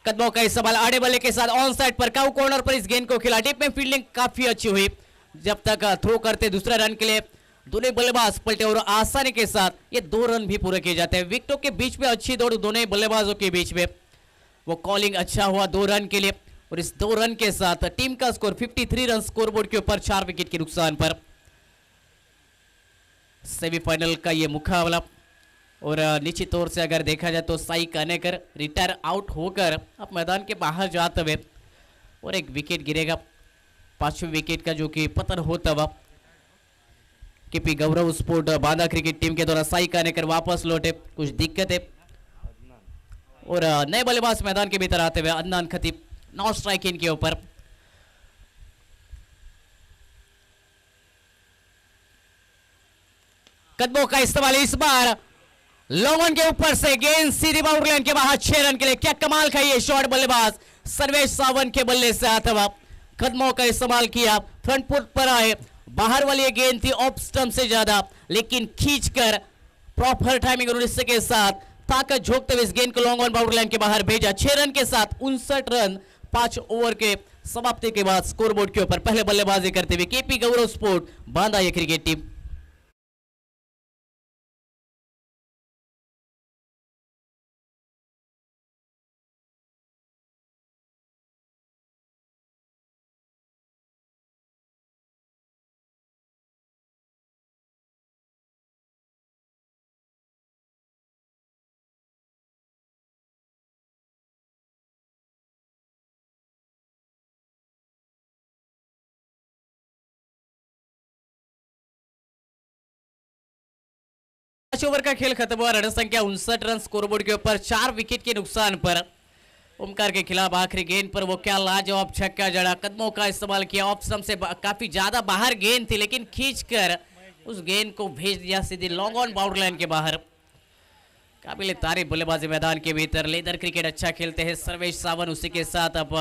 कदमों का इस सवाल आड़े बल्ले के साथ ऑन साइड पर काउ कॉर्नर पर इस गेंद को खिला। डीप में फील्डिंग काफी अच्छी हुई, जब तक थ्रो करते दूसरे रन के लिए दोनों बल्लेबाज पलटे और आसानी के साथ ये 2 रन भी पूरे किए जाते हैं। विकेटों के बीच में अच्छी दौड़ दोनों बल्लेबाजों के बीच में, वो कॉलिंग अच्छा हुआ 2 रन के लिए। और इस 2 रन के साथ टीम का स्कोर 53 रन स्कोरबोर्ड के ऊपर 4 विकेट के नुकसान पर। सेमीफाइनल का ये मुकाबला, और निश्चित तौर से अगर देखा जाए तो साई कानेकर रिटायर आउट होकर अब मैदान के बाहर जाते हुए और एक विकेट गिरेगा, 5वें विकेट का जो कि पतन होता हुआ। केपी गौरव स्पोर्ट बांदा क्रिकेट टीम के द्वारा साई कानेकर वापस लौटे, कुछ दिक्कतें और नए बल्लेबाज मैदान के भीतर आते हुए अदनान खतीब नॉट स्ट्राइक इन के ऊपर। कदमों का इस्तेमाल, इस बार लॉन्ग ऑन के ऊपर से गेंद सीधी बाउंड्री लाइन के बाहर 6 रन के लिए। क्या कमाल का ये शॉट बल्लेबाज सर्वेश सावंत के बल्ले से आता हुआ, कदमों का इस्तेमाल किया, फ्रंट फुट पर आए, बाहर वाली ये गेंद थी ऑफ स्टंप से ज्यादा, लेकिन खींचकर प्रॉपर टाइमिंग और इससे के साथ ताकत झोंकते हुए इस गेंद को लॉन्ग ऑन बाउंड्री लाइन के बाहर भेजा। 6 रन के साथ 59 रन 5 ओवर के समाप्ति के बाद स्कोरबोर्ड के ऊपर पहले बल्लेबाजी करते हुए केपी गौरव स्पोर्ट बांदा ये क्रिकेट टीम। ओवर का खेल खत्म हुआ, रन संख्या 59 रन स्कोरबोर्ड के ऊपर 4 विकेट के नुकसान पर। ओमकार के खिलाफ आखिरी गेंद पर वो क्या लाजवाब छक्का जड़ा, कदमों का इस्तेमाल किया, ऑफ स्टंप से काफी ज्यादा बाहर गेंद थी, लेकिन खींचकर उस गेंद को भेज दिया सीधी लॉन्ग ऑन बाउंड्री लाइन के बाहर। काबिल तारीफ बल्लेबाजी मैदान के भीतर, लेदर क्रिकेट अच्छा खेलते हैं सर्वेश सावंत, उसी के साथ अब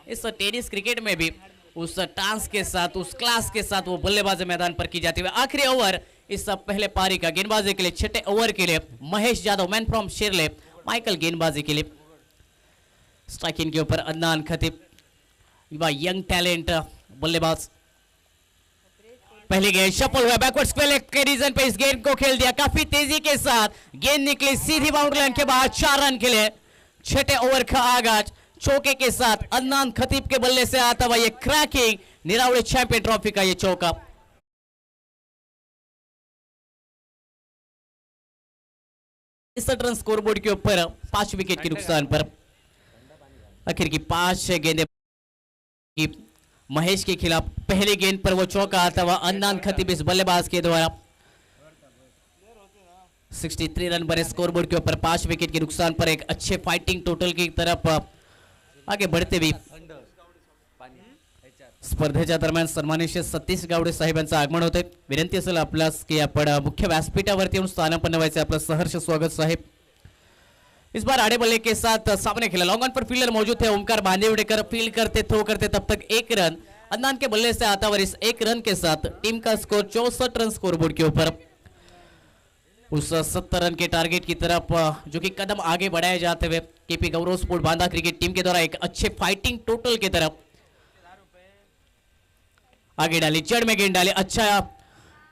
इस टेनिस क्रिकेट में भी उस टांस के साथ, उस क्लास के साथ वो बल्लेबाजी मैदान पर की जाती है। आखिरी ओवर इस पहले पारी का। गेंदबाजी के लिए छठे ओवर के लिए Mahesh Yadav, man from Sherle, Michael गेंदबाजी के लिए। स्ट्राइकिंग के ऊपर अदनान खतीब, यंग टैलेंट बल्लेबाज। पहली गेंद शफल हुआ, बैकवर्ड स्क्वेयर लेग के रीजन पे इस गेंद को खेल दिया काफी तेजी के साथ। गेंद निकली सीधी बाउंड्री लाइन के बाहर 4 रन के लिए। छठे ओवर का आगाज चौके के साथ अदनान खतीब के बल्ले से आता हुआ ये क्रैकिंग निरावली चैंपियन ट्रॉफी का ये चौका। रन स्कोरबोर्ड के ऊपर 5 विकेट के नुकसान पर। आखिर की 5 गेंदें की महेश के खिलाफ। पहली गेंद पर वो चौका आता हुआ अदनान खतीब इस बल्लेबाज के द्वारा। 63 रन बने स्कोरबोर्ड के ऊपर 5 विकेट के नुकसान पर। एक अच्छे फाइटिंग टोटल की तरफ आगे बढ़ते भी स्पर्धेच्या दरम्यान सन्माननीय सतीश गावडे साहेबांचं आगमन होते। विनंती असेल आपल्यास की आपण मुख्य व्यासपीठावरती येऊन स्थानापन्न व्हायचे। आपलं सहर्ष स्वागत साहेब। इस बार आड़े बल्ले के साथ सामने खेला, लॉन्ग ऑन पर फील्डर मौजूद थे ओमकार बांदेवडेकर। फील्ड करते थ्रो करते तब तक 1 रन अदनान के बल्ले से आता हुआ इस 1 रन के साथ टीम का स्कोर 64 रन स्कोरबोर्ड के ऊपर। उस 70 रन के टारगेट की तरफ जो कि कदम आगे बढ़ाए जाते हुए केपी गौरव स्पोर्ट बांदा क्रिकेट टीम के द्वारा एक अच्छे फाइटिंग टोटल की तरफ आगे डाली, जड़ में गेंद डाली। अच्छा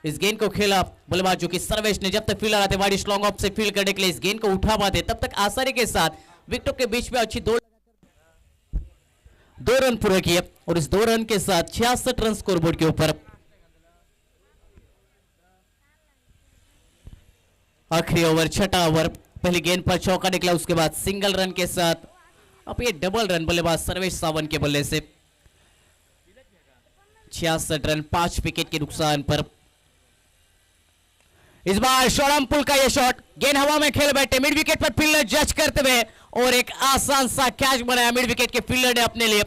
इस गेंद को खेला बल्लेबाज जो कि सर्वेश ने। जब तक फील्डर आते वाइड लॉन्ग ऑफ से फील्ड करने के लिए इस गेंद को उठा पाते तब तक आसानी के साथ विकेटों के बीच में अच्छी 2 रन पूरे किए और इस 2 रन के साथ 66 रन स्कोरबोर्ड के ऊपर। आखिरी ओवर छठा ओवर, पहली गेंद पर चौका निकला, उसके बाद सिंगल रन के साथ अब ये डबल रन बल्लेबाज सर्वेश सावंत के बल्ले से। 66 रन 5 विकेट के नुकसान पर। इस बार शोरम पुल का यह शॉट, गेंद हवा में खेल बैठे, मिड विकेट पर फील्डर जज करते हुए और एक आसान सा कैच बनाया मिड विकेट के फील्डर ने अपने लिए।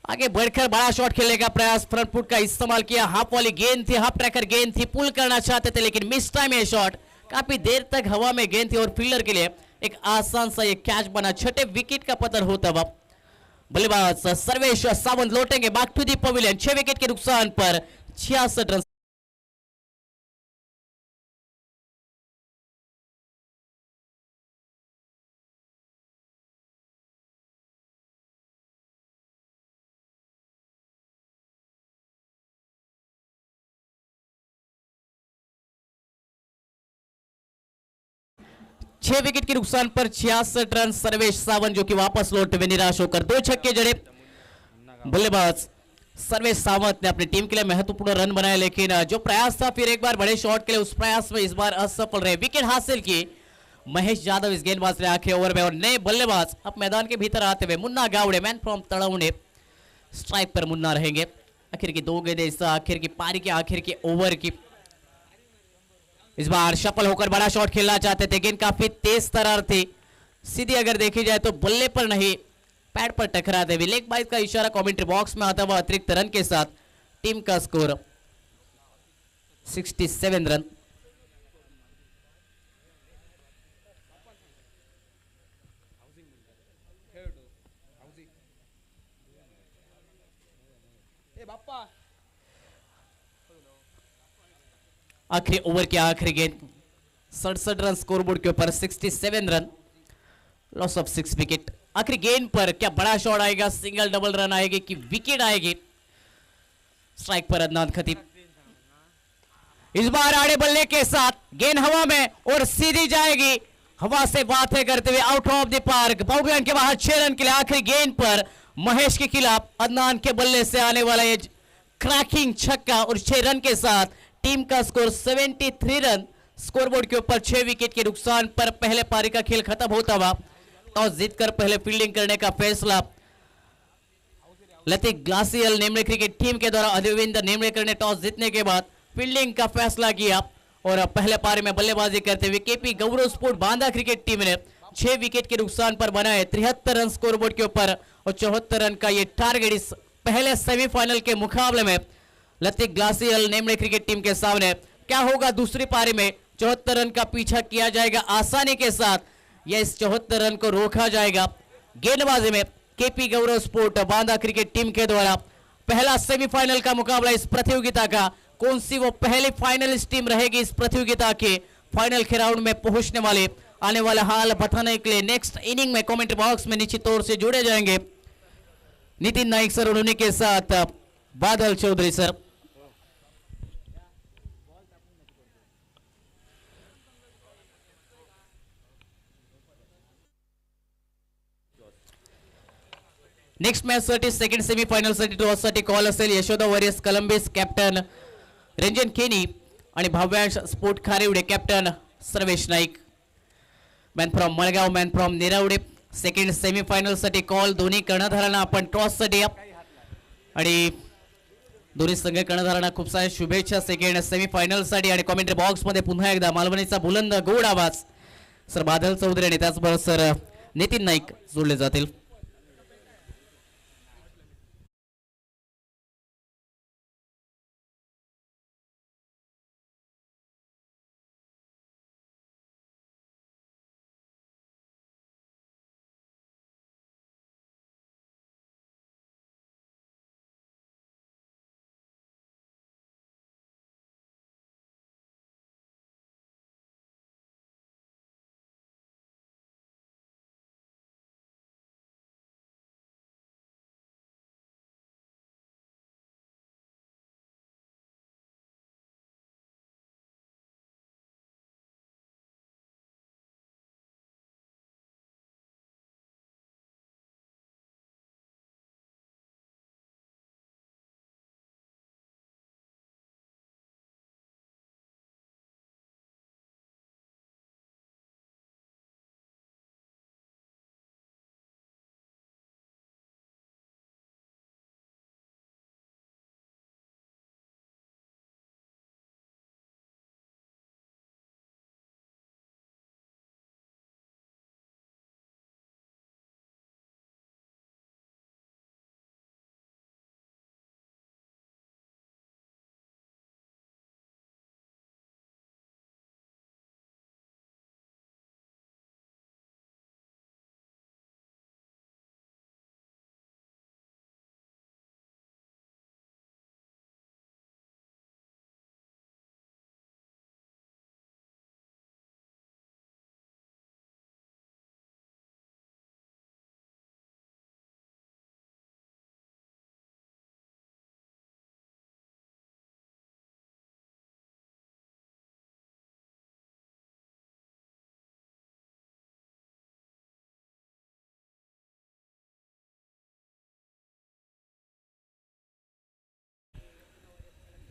आगे बढ़कर बड़ा शॉट खेलने का प्रयास, फ्रंट फुट का इस्तेमाल किया। हाफ वाली गेंद थी, हाफ ट्रैकर गेंद थी, पुल करना चाहते थे लेकिन मिस टाइम ये शॉट। काफी देर तक हवा में गेंद थी और फील्डर के लिए एक आसान सा ये कैच बना। छठे विकेट का पतन होता हुआ बल्लेबाज सर्वेश सावंत लौटेंगे back to the pavilion. 6 wicket के नुकसान पर 66 रन। छह विकेट के नुकसान पर 66 रन। सर्वेश सावंत जो कि वापस लौटे हुए निराश होकर 2 छक्के जड़े। बल्लेबाज सर्वेश सावंत ने अपनी टीम के लिए महत्वपूर्ण रन बनाए लेकिन जो प्रयास था फिर एक बार बड़े शॉट के लिए उस प्रयास में इस बार असफल रहे। विकेट हासिल की महेश यादव इस गेंदबाज ने आखिरी ओवर में और नए बल्लेबाज अब मैदान के भीतर आते हुए Munna Gawde, man from Tadwane. Strike पर मुन्ना रहेंगे। आखिर की 2 गेंदें इस आखिर की पारी के आखिर के ओवर की। इस बार सफल होकर बड़ा शॉट खेलना चाहते थे, गेंद काफी तेज तरार थी, सीधी अगर देखी जाए तो बल्ले पर नहीं पैड पर टकराते हुए। लेग बाइज का इशारा कमेंट्री बॉक्स में आता हुआ अतिरिक्त रन के साथ टीम का स्कोर 67 रन। आखिरी ओवर की आखिरी गेंद 67 रन स्कोरबोर्ड के ऊपर 67 रन, लॉस ऑफ 6 विकेट। आखिरी गेंद पर क्या बड़ा शॉट आएगा, सिंगल डबल रन आएगी कि विकेट आएगी। स्ट्राइक पर अदनान खतीब इस बार आड़े बल्ले के साथ गेंद हवा में और सीधी जाएगी। हवा से बातें करते हुए out of the park, boundary के बाहर 6 रन के लिए। आखिरी गेंद पर महेश के खिलाफ अदनान के बल्ले से आने वाला ये क्रैकिंग छक्का और 6 रन के साथ टीम का स्कोर 73 रन। स्कोरबोर्ड के ऊपर 6 विकेट के नुकसान पर पहले पारी का खेल खत्म होता हुआ टॉस जीतकर पहले फील्डिंग करने का फैसला लतीफ ग्लासियल नेमले क्रिकेट टीम के द्वारा अरविंद नेमलेकर ने टॉस जीतने के बाद फील्डिंग का फैसला किया और पहले पारी में बल्लेबाजी करते हुए केपी गौरव स्पोर्ट बांदा क्रिकेट टीम ने 6 विकेट के नुकसान पर बनाए 73 रन स्कोरबोर्ड के ऊपर और 74 रन का ये टारगेट इस पहले सेमीफाइनल के मुकाबले में लतीफ ग्लासियल नेमले क्रिकेट टीम के सामने। क्या होगा दूसरी पारी में? 74 रन का पीछा किया जाएगा आसानी के साथ या इस 74 रन को रोका जाएगा? गेंदबाजी में केपी गौरव स्पोर्ट बांदा क्रिकेट टीम के द्वारा पहला सेमीफाइनल का मुकाबला इस प्रतियोगिता का कौन सी वो पहली फाइनलिस्ट टीम रहेगी इस प्रतियोगिता के फाइनल के राउंड में पहुंचने वाले आने वाला हाल बताने के लिए नेक्स्ट इनिंग में कमेंट्री बॉक्स में निश्चित तौर से जुड़े जाएंगे नितिन नाइक सर और उन्हीं के साथ Badal Chaudhari sir. Next match साठी सेकंड सेमीफायनल साठी टॉस साठी कॉल असेल यशोदा वॉरियर्स कोलंबिस कॅप्टन रंजन केनी आणि Bhavyansh sport Kharewade captain Sarvesh Naik. Man from Malgaon man from Nirawade second semifinal साठी कॉल दोन्ही कर्णधारांना आपण टॉस साठी आणि दोन्ही संघ कर्णधारांना खूप साऱ्या शुभेच्छा सेकंड सेमीफायनल साठी। आणि कमेंट्री बॉक्स मध्ये पुन्हा एकदा मालवणीचा बुलंद गोड आवाज सर बादल चौधरी आणि त्याचबरोबर सर नितिन नाईक जोडले जातील।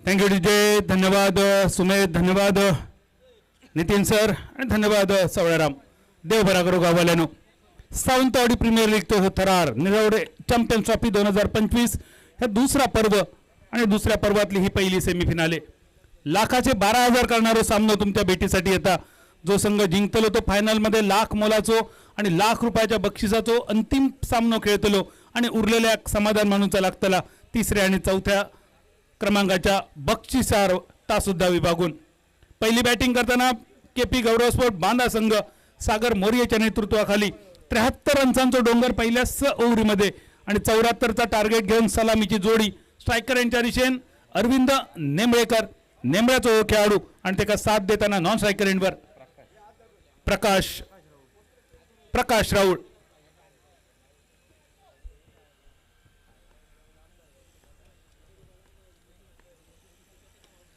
थँक्यू डीजे, धन्यवाद सुमेध, धन्यवाद नितीन सर आणि धन्यवाद सवळाराम। देवभरा करो गाववाल्यानो, सावंतवाडी प्रीमियर लीग तो थरार निरवडे चॅम्पियन्स ट्रॉफी 2025 हे दुसरा पर्व आणि दुसऱ्या पर्वातली ही पहिली सेमीफिनाले। लाखाचे 12,000 करणारो सामनो तुमच्या भेटीसाठी येता। जो संघ जिंकतलो तो फायनल मध्ये लाख मोलाचो आणि लाख रुपयाच्या बक्षिसाचो अंतिम सामनो खेळतलो आणि उरलेल्या समाधान मानूचा लागतला तिसऱ्या आणि चौथ्या क्रमांकाच्या बक्षिसार ता सुद्धा विभागून। पहिली बॅटिंग करताना केपी गौरव स्पोर्ट बांदा संघ सागर मोरियाच्या नेतृत्वाखाली 73 रन्सांचा डोंगर पहिल्याच ओव्हरीमध्ये आणि 74चा टार्गेट घेऊन सलामीची जोडी स्ट्रायकर यांच्या दिशेन अरविंद नेमळेकर नेमळ्याचो खेळाडू आणि त्याला साथ देताना नॉन स्ट्रायकर एंडवर प्रकाश राऊळ।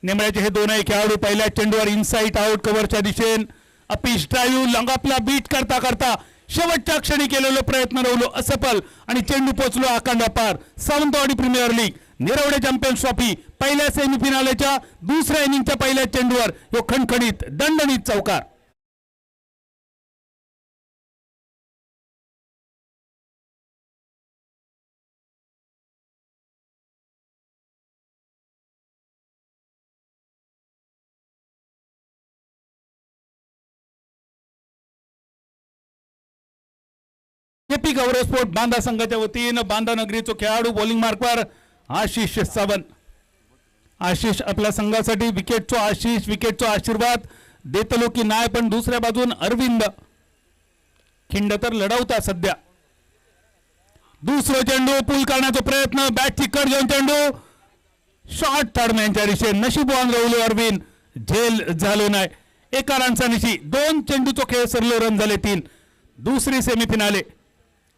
नेमळ्याचे हे दोनही खेळाडू पहिल्या चेंडूवर इनसाइट आउट कव्हरच्या दिशेन अपिश ड्राईव्ह लंगापला बीट करता करता शेवटच्या क्षणी केलेलो प्रयत्न रवलो असफल आणि चेंडू पोचलो आकांडा पार। Sawantwadi Premier League Nirwade Champions Trophy पहिल्या सेमीफिनालेच्या दुसऱ्या इनिंगच्या पहिल्या चेंडूवर यो खणखणीत दणदणीत चौकार। केपी गौरव स्पोर्ट बांदा संघाच्या वतीनं बांदा नगरीचो खेळाडू बॉलिंग मार्कवर आशिष सावंत। आशिष आपल्या संघासाठी विकेटचो आशीर्वाद देतलो की नाही, पण दुसऱ्या बाजून अरविंद खिंड तर लढवता सध्या। दुसरा चेंडू पूल करण्याचा प्रयत्न, बॅटची कट घेऊन चेंडू शॉर्ट थर्ड मॅनच्या दिशे नशीबवान रवलो अरविंद झेल झालो नाही. एका रनचा निशी 2 चेंडूचो खेळ सरलो. रन झाले 3. दुसरी सेमीफिनाले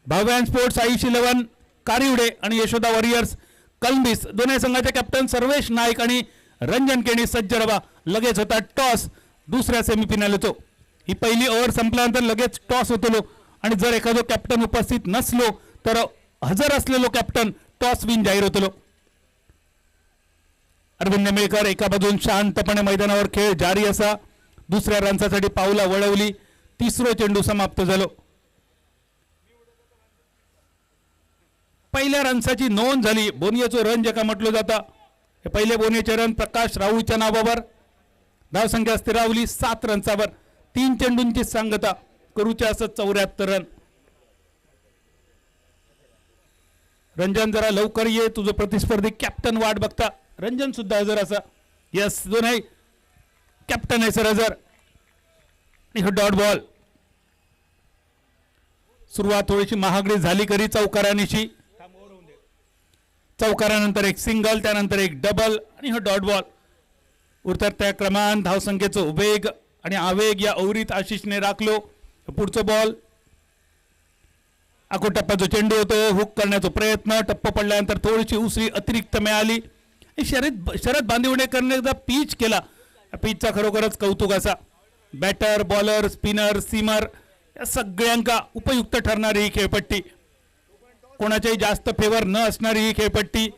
भाव्यान स्पोर्ट्स आयुष 11 कारिवडे आणि यशोदा वॉरियर्स कलंबिस दोन्ही संघाचे कॅप्टन सर्वेश नाईक आणि रंजन केणी सज्ज रवा. लगेच होता टॉस दुसऱ्या सेमीफिनालेचो. ही पहिली ओव्हर संपल्यानंतर लगेच टॉस होतलो आणि जर एखादो कॅप्टन उपस्थित नसलो तर हजर असलेलो कॅप्टन टॉस विन जाहीर होतलो. अरविंद नेमेळकर एका बाजून शांतपणे मैदानावर खेळ जारी असा. दुसऱ्या रनसाठी पावला वळवली. तिसरो चेंडू समाप्त झालो. पहिल्या रनसाठी नोंद झाली. बोनियाचो रन जेका म्हटलं जाता हे पहिले बोनियाचे रन प्रकाश राहुलच्या नावावर. धावसंख्या स्थिरावली 7 रनसावर. 3 चेंडूंची सांगता करूच्या असं 74 रन. रंजन जरा लवकर ये, तुझं प्रतिस्पर्धी कॅप्टन वाट बघता. रंजन सुद्धा हजर असा. यस दोन्ही कॅप्टन आहे सर हजर. Dot ball. सुरुवात थोडीशी महागडी झाली करी चौकारानिशी. चौकारानंतर एक सिंगल, त्यानंतर एक डबल आणि हा डॉट बॉल. उतरत्या क्रमांत धावसंख्येचं वेग आणि आवेग या ओव्हरीत आशिषने राखलो. पुढचं बॉल आखो टप्प्याचा चेंडू होतो. हुक करण्याचा प्रयत्न. टप्प पडल्यानंतर थोडीशी उसरी अतिरिक्त मिळाली. शरद बांदिवडेकरने एकदा पिच केला. पिचचा खरोखरच कौतुक असा. बॅटर बॉलर स्पिनर सीमर या सगळ्यांका उपयुक्त ठरणारी ही खेळपट्टी. कोणाच्याही जास्त फेवर न असणारी ही खेळपट्टी.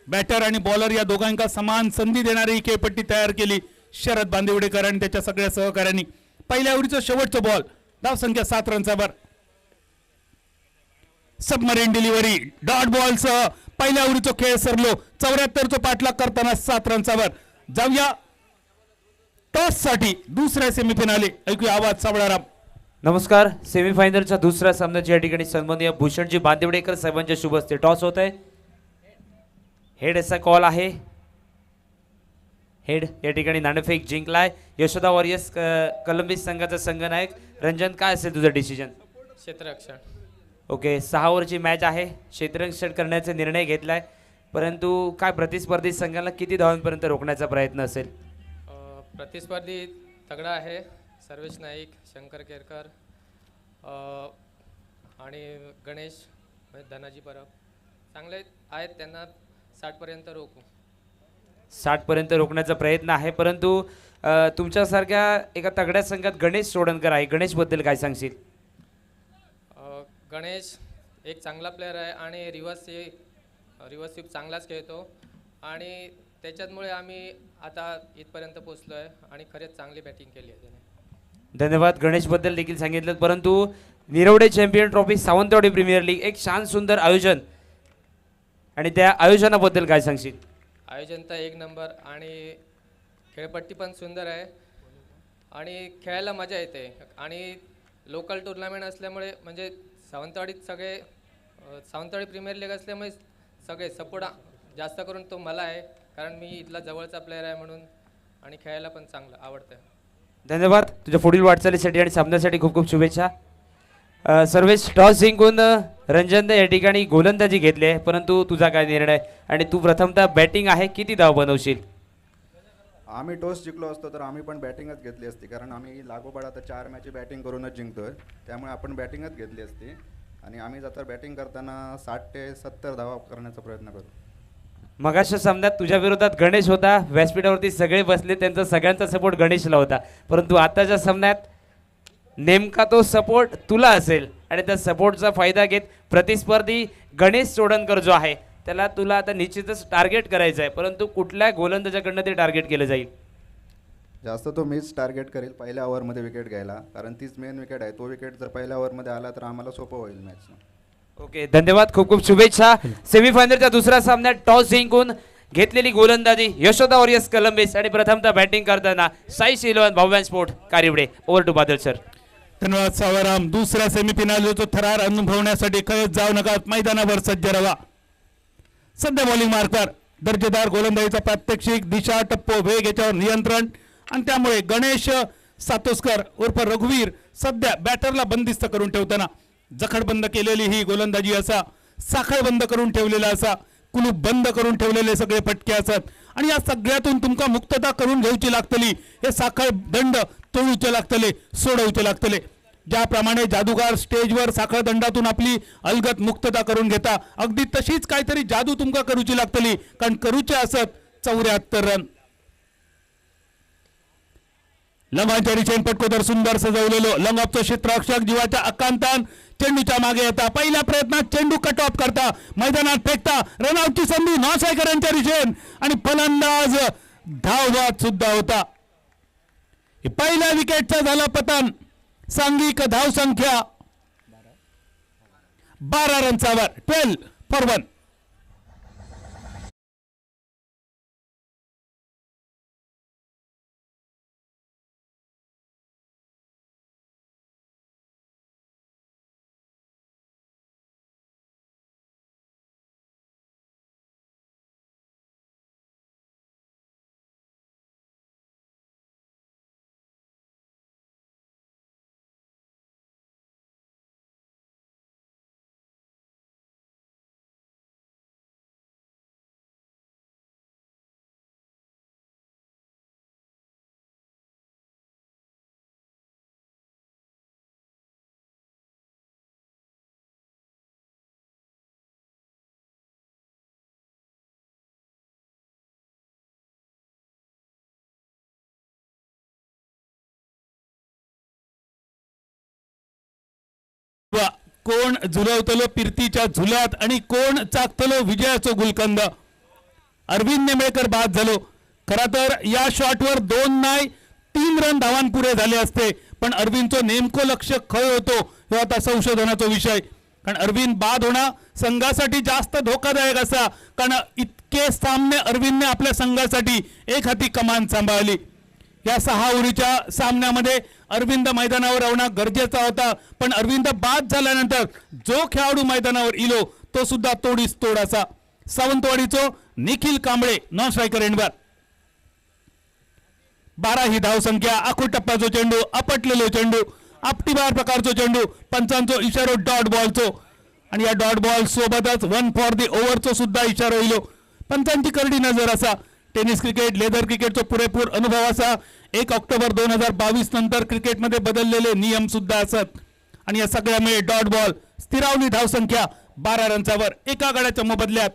बॅटर आणि बॉलर या दोघांका समान संधी देणारी ही खेळपट्टी तयार केली शरद बांदिवडेकर आणि त्याच्या सगळ्या सहकाऱ्यांनी. पहिल्या ओव्हरीचं शेवटचं बॉल. धावसंख्या 7 रनसावर. सबमरीन डिलिव्हरी डॉट बॉलसह पहिल्या ओव्हरीचा खेळ सरलो. 74 पाठलाग करताना 7 रनसावर. जाऊया टॉस साठी दुसऱ्या सेमीफिनाले. ऐकूया आवाज सावळाराम. नमस्कार. सेमीफायनलच्या दुसऱ्या सामन्याच्या या ठिकाणी सन्माननीय भूषणजी बांदिवडेकर साहेबांच्या शुभ हस्ते टॉस होत आहे. हेड असा कॉल आहे. हेड या ठिकाणी नाणेफेक जिंकलाय यशोदा वॉरियर्स कलंबिस संघाचा संघनायक. रंजन काय असेल तुझं डिसिजन? क्षेत्ररक्षण. ओके 6 ओव्हरची मॅच आहे. क्षेत्ररक्षण करण्याचा निर्णय घेतलाय, परंतु काय प्रतिस्पर्धी संघाला किती धावांपर्यंत रोखण्याचा प्रयत्न असेल? प्रतिस्पर्धी तगडा आहे. सर्वेश नाईक, शंकर केरकर आणि गणेश धनाजी परब चांगले आहेत. त्यांना 60 पर्यंत रोखू. 60 पर्यंत रोखण्याचा प्रयत्न आहे, परंतु तुमच्यासारख्या एका तगड्या संघात गणेश सोडणकर आहे. गणेशबद्दल काय सांगशील? गणेश एक चांगला प्लेअर आहे आणि रिव्हर्स स्वीप चांगलाच खेळतो आणि त्याच्यामुळे आम्ही आता इथपर्यंत पोहोचलो आहे आणि खरेच चांगली बॅटिंग केली आहे त्याने. धन्यवाद. गणेशबद्दल देखील सांगितलं, परंतु Nirwade Champion Trophy Sawantwadi Premier League एक छान सुंदर आयोजन आणि त्या आयोजनाबद्दल काय सांगशील? आयोजन तर 1 नंबर आणि खेळपट्टी पण सुंदर आहे आणि खेळायला मजा येते आणि लोकल टुर्नामेंट असल्यामुळे म्हणजे सावंतवाडी प्रीमियर लीग असल्यामुळे सगळे सपोर्ट जास्त करून तो मला आहे, कारण मी इथला जवळचा प्लेअर आहे म्हणून आणि खेळायला पण चांगलं आवडतं. धन्यवाद. तुझ्या पुढील वाटचालीसाठी आणि सामन्यासाठी खूप खूप शुभेच्छा. सर्वेश टॉस जिंकून रंजन या ठिकाणी गोलंदाजी घेतली आहे, परंतु तुझा काय निर्णय आणि तू प्रथमतः बॅटिंग आहे, किती धाव बनवशील? आम्ही टॉस जिंकलो असतो तर आम्ही पण बॅटिंगच घेतली असती, कारण आम्ही लागोपाठ आता 4 मॅची बॅटिंग करूनच जिंकतोय. त्यामुळे आपण बॅटिंगच घेतली असती आणि आम्ही जर बॅटिंग करताना 60 ते 70 धावा करण्याचा प्रयत्न करू. मगाच्या सामन्यात तुझ्या विरोधात गणेश होता. व्यासपीठावरती सगळे बसले, त्यांचा सगळ्यांचा सपोर्ट गणेशला होता, परंतु आताच्या सामन्यात नेमका तो सपोर्ट तुला असेल आणि त्या सपोर्टचा फायदा घेत प्रतिस्पर्धी गणेश सोडणकर जो आहे त्याला तुला आता निश्चितच टार्गेट करायचं आहे, परंतु कुठल्या गोलंदाजाकडनं ते टार्गेट केलं जाईल? जास्त तो मीच टार्गेट करेल पहिल्या ओव्हरमध्ये विकेट घ्यायला, कारण तीच मेन विकेट आहे. तो विकेट जर पहिल्या ओव्हरमध्ये आला तर आम्हाला सोपं होईल मॅच. ओके धन्यवाद. खूप खूप शुभेच्छा. सेमीफायनलच्या दुसऱ्या सामन्यात टॉस जिंकून घेतलेली गोलंदाजी यशोदा वॉरियर्स कलंबिस आणि प्रथमतः बॅटिंग करताना Sai Silvan Bhavyan sport Kariwade. Over to Badal sir. धन्यवाद सावळाराम. दुसऱ्या सेमीफिनालचा थरार अनुभवण्यासाठी खरंच जाऊ नका, मैदानावर सज्ज रवा. सध्या बॉलिंग मार्कवर दर्जेदार गोलंदाजीचा प्रात्यक्षिक, दिशा टप्पो वेग याच्यावर नियंत्रण आणि त्यामुळे गणेश सातोस्कर उर्फ रघुवीर सध्या बॅटरला बंदिस्त करून ठेवताना जखडबंद केलेली ही गोलंदाजी असा, साखळबंद करून ठेवलेला असा कुलूप बंद करून ठेवलेले सगळे फटके असत आणि या सगळ्यातून तुमका मुक्तता करून घेऊची लागतली. हे साखळ दंड तोडूचे लागतले, सोडवचे लागतले. ज्याप्रमाणे जादूगार स्टेजवर साखळ दंडातून आपली अलगत मुक्तता करून घेता, अगदी तशीच काहीतरी जादू तुमका करूची लागतली. कारण करूचे असत 74 रन. लंगांच्या रिचेन पटकोदर सुंदर सजवलेलो लंग ऑफचं क्षेत्ररक्षक जीवाच्या अकांतान चेंडूच्या मागे येता. पहिल्या प्रयत्नात चेंडू कट ऑफ करता, मैदानात फेकता, रनआउटची संधी नॉसायकरांच्या रिचेन आणि फलंदाज धावबाद सुद्धा होता. पहिल्या विकेटचा झाला पतन. सांघिक धावसंख्या 12 रनचावर 12 for 1. कोण झुलवतलो पिरतीच्या झुलात आणि कोण चाकतलो विजयाचो गुलकंद. अरविंद नेमळेकर बाद झालो. खरा तर या शॉटवर 2 नाही 3 रन धावान पुरे झाले असते, पण अरविंदचं नेमकं लक्ष खय होतो हे आता संशोधनाचा विषय. कारण अरविंद बाद होणं संघासाठी जास्त धोकादायक असा, कारण इतके सामने अरविंदने आपल्या संघासाठी एक हाती कमान सांभाळली. या 6 ओव्हरीच्या सामन्यामध्ये अरविंद मैदानावर राहणं गरजेचा होता, पण अरविंद बाद झाल्यानंतर जो खेळाडू मैदानावर इलो तो सुद्धा तोडीस तोड असा. सावंतवाडीचो निखिल कांबळे नॉन स्ट्रायकर एंडवर. 12 ही धावसंख्या. आखूड टप्प्याचो चेंडू, आपटलेलो चेंडू, आपटीबार प्रकारचो चेंडू, पंचांचो इशारो डॉट बॉलचो आणि या डॉट बॉल सोबतच 1 फॉर दी ओव्हरचो सुद्धा इशारो इलो. पंचांची करडी नजर असा. टेनिस क्रिकेट, लेदर क्रिकेटचा पुरेपूर अनुभव असा. 1 ऑक्टोबर 2022 नंतर क्रिकेटमध्ये बदललेले नियम सुद्धा असत आणि या सगळ्यामुळे डॉट बॉल. स्थिरावली धावसंख्या 12 रनचावर एका गड्याच्या मोबदल्यात.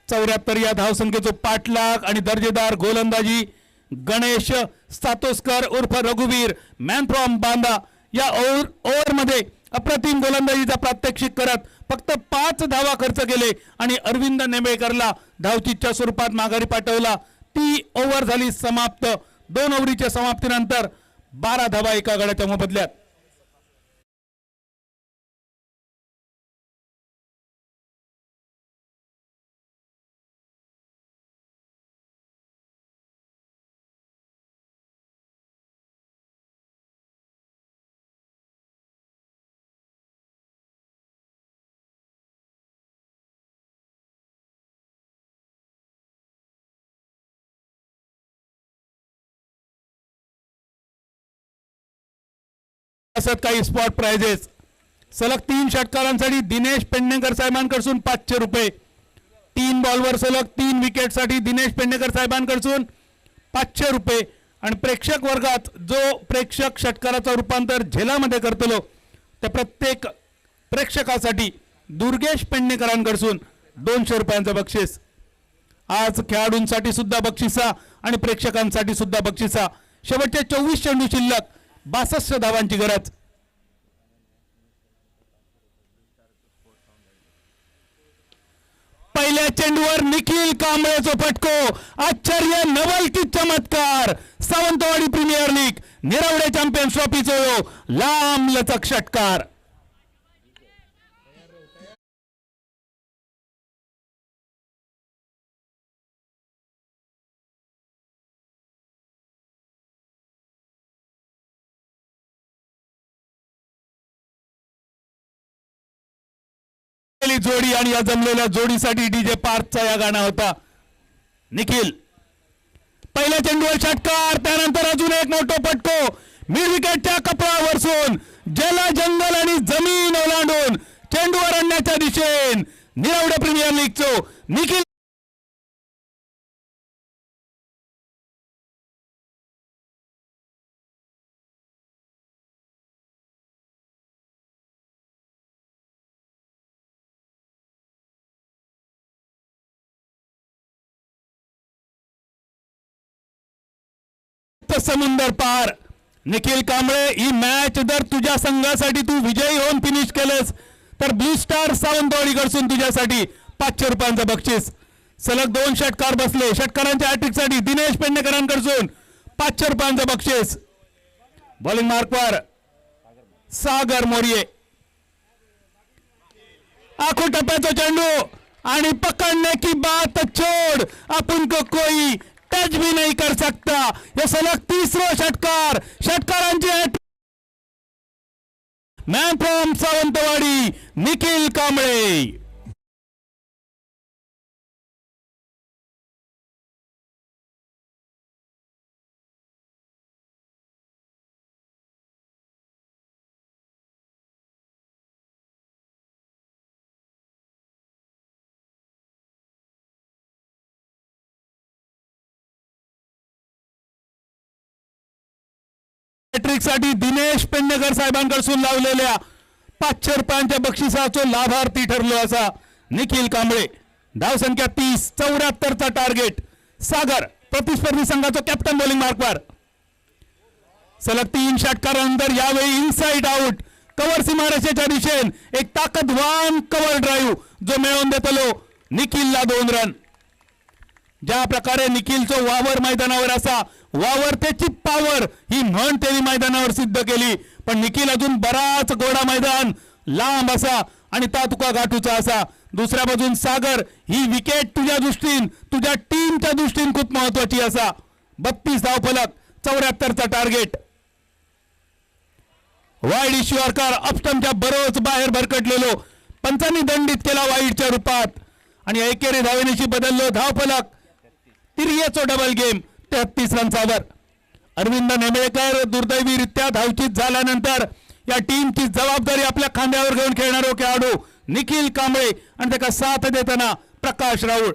74 या धावसंख्येचो पाठलाग आणि दर्जेदार गोलंदाजी गणेश सातोस्कर उर्फ रघुवीर मॅन फ्रॉम बांदा या ओव्हरमध्ये अप्रतिम गोलंदाजीचा प्रात्यक्षिक करत फक्त 5 धावा खर्च केले आणि अरविंद नेमळेकरला धावचीच्या स्वरूपात माघारी पाठवला. ती ओव्हर झाली समाप्त. 2 ओव्हरीच्या समाप्तीनंतर 12 धावा एका गड्याच्या मोबदल्यात. असत काही स्पॉट प्राइजेस. सलग 3 षटकारांसाठी दिनेश पेडणेकर साहेबांकडून 500 रुपये. 3 बॉलवर सलग 3 विकेटसाठी दिनेश पेडणेकर साहेबांकडून 500 रुपये. आणि प्रेक्षक वर्गात जो प्रेक्षक षटकाराचं रूपांतर झेलामध्ये करतलो त्या प्रत्येक प्रेक्षकासाठी दुर्गेश पेडणेकरांकडून 200 रुपयांचं बक्षीस. आज खेळाडूंसाठी सुद्धा बक्षिसा आणि प्रेक्षकांसाठी सुद्धा बक्षिसा. शेवटचे 24 चेंडू शिल्लक, 62 धावांची गरज. पहिल्या चेंडूवर निखिल कांबळेचा फटको. आश्चर्य नवल की चमत्कार. Sawantwadi Premier League Nirwade champions ट्रॉफीचो लांब लचक षटकार. जोडी आणि या जमलेल्या जोडीसाठी डीजे पार्थचा या गाणं होता. निखिल पहिल्या चेंडूवर षटकार, त्यानंतर अजून एक मोठा फटको. मिड विकेटच्या कपळावर सोन जल जंगल आणि जमीन ओलांडून चेंडूवर जिंकण्याच्या दिशेन निरवडे प्रीमियर लीगचो निखिल समुंदर पार निखिल कांबळे ही मॅच जर तुझ्या संघासाठी तू विजयी होऊन फिनिश केलंस तर ब्लू स्टार सावंतवाडीकडून तुझ्यासाठी 500 रुपयांचं बक्षीस सलग 2 षटकार बसले षटकारांच्या हॅट्रिकसाठी दिनेश पेडणेकरांकडून 500 रुपयांचं बक्षीस बॉलिंग मार्कवर सागर मोरिये आखो टप्प्याचा चेंडू आणि पकडने की बात छोड़ अपन को कोई टच भी नहीं कर सकता ये सलग तीसरा षटकार षटकारांची मॅन फ्रॉम सावंतवाडी निखिल कांबळे साठी दिनेश पेडणेकर साहेबांकडून लावलेल्या 500 रुपयांच्या बक्षिसाचा लाभार्थी ठरलो असा निखिल कांबळे धाव संख्या 30 74चा टार्गेट सागर प्रतिस्पर्धी संघाचा कॅप्टन बॉलिंग मार्कवर सलग 3 षटकारानंतर यावेळी इनसाइड आउट कव्हर सीमारेषेच्या दिशेन एक ताकदवान कव्हर ड्राईव्ह जो मिळवून देतलो निखिलला 2 रन ज्या प्रकारे निखिलचं वावर मैदानावर असा वावर त्याची पावर ही म्हण त्यांनी मैदानावर सिद्ध केली पण निखिल अजून बराच गोडा मैदान लांब असा आणि ता तुका गाठूचा असा दुसऱ्या बाजून सागर ही विकेट तुझ्या दृष्टीन तुझ्या टीमच्या दृष्टीन खूप महत्वाची असा 32 धावफलक 74चा टार्गेट वाईड इश्यूअरकार अपस्टमच्या बरोच बाहेर भरकटलेलो पंचांनी दंडित केला वाईडच्या रूपात आणि एकेरी धावेनेशी बदललो धावफलक तिर्येचो डबल गेम 33 रनचावर अरविंद नेमळेकर दुर्दैवीरित्या धावचीत झाल्यानंतर या टीमची जबाबदारी आपल्या खांद्यावर घेऊन खेळणारा खेळाडू निखिल कांबळे आणि त्याला साथ देताना प्रकाश राऊळ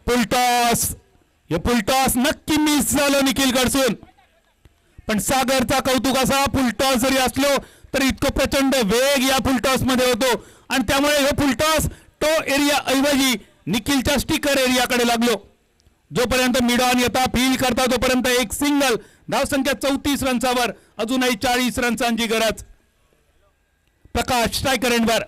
फुलटॉस नक्की मिस झालं निखिल कडसून पण सागरचा कौतुक असा फुलटॉस जरी असलो तरी इतकं प्रचंड वेग या फुलटॉस मध्ये होतो आणि त्यामुळे हे फुलटॉस तो एरिया ऐवजी निखिलच्या स्टिकर एरियाकडे लागलो जोपर्यंत मिडॉन येता फील्ड करता तोपर्यंत एक सिंगल धावसंख्या 34 रनचावर अजूनही 40 रनची गरज प्रकाश स्ट्रायकर एंडवर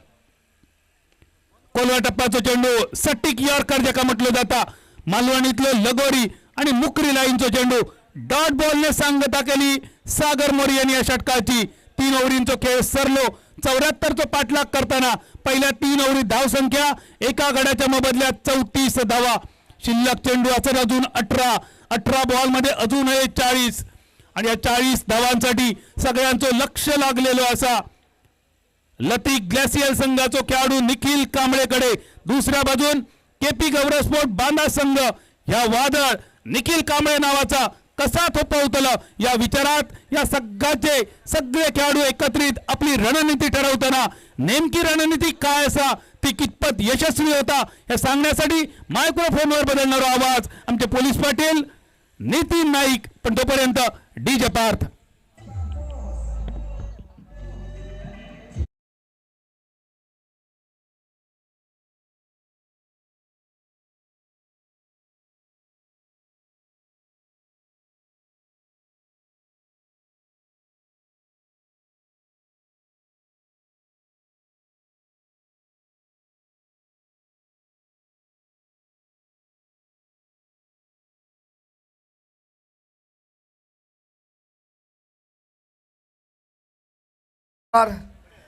कोलवा टप्प्याचा चेंडू सटीक यॉर्कर ज्याका म्हटलं जाता मालवणीतलं लगोरी आणि मुकरी लाईनचा चेंडू डॉट बॉलने सांगता केली सागर मोरी यांनी या षटकाची 3 ओव्हरींचा खेळ सरलो 74 पाठलाग करताना पहिल्या 3 ओव्हरी धावसंख्या एका गड्याच्या मोबदल्यात 34 धावा शिल्लक चेंडू असेल अजून 18 बॉल मध्ये अजूनही 40 आणि या 40 धावांसाठी सगळ्यांचं लक्ष लागलेलं असा लती ग्लॅसियल संघाचा खेळाडू निखिल कांबळेकडे दुसऱ्या बाजून केपी गौरवस्पोर्ट बांधा संघ ह्या वादळ निखिल कांबळे नावाचा कसा थोपवतलं या विचारात या सगळे खेळाडू एकत्रित आपली रणनीती ठरवताना नेमकी रणनीती काय असा ती कितपत यशस्वी होता हे सांगण्यासाठी मायक्रोफोनवर बदलणारा आवाज आमचे पोलीस पाटील नितीन नाईक पण तोपर्यंत डीजे पार्थ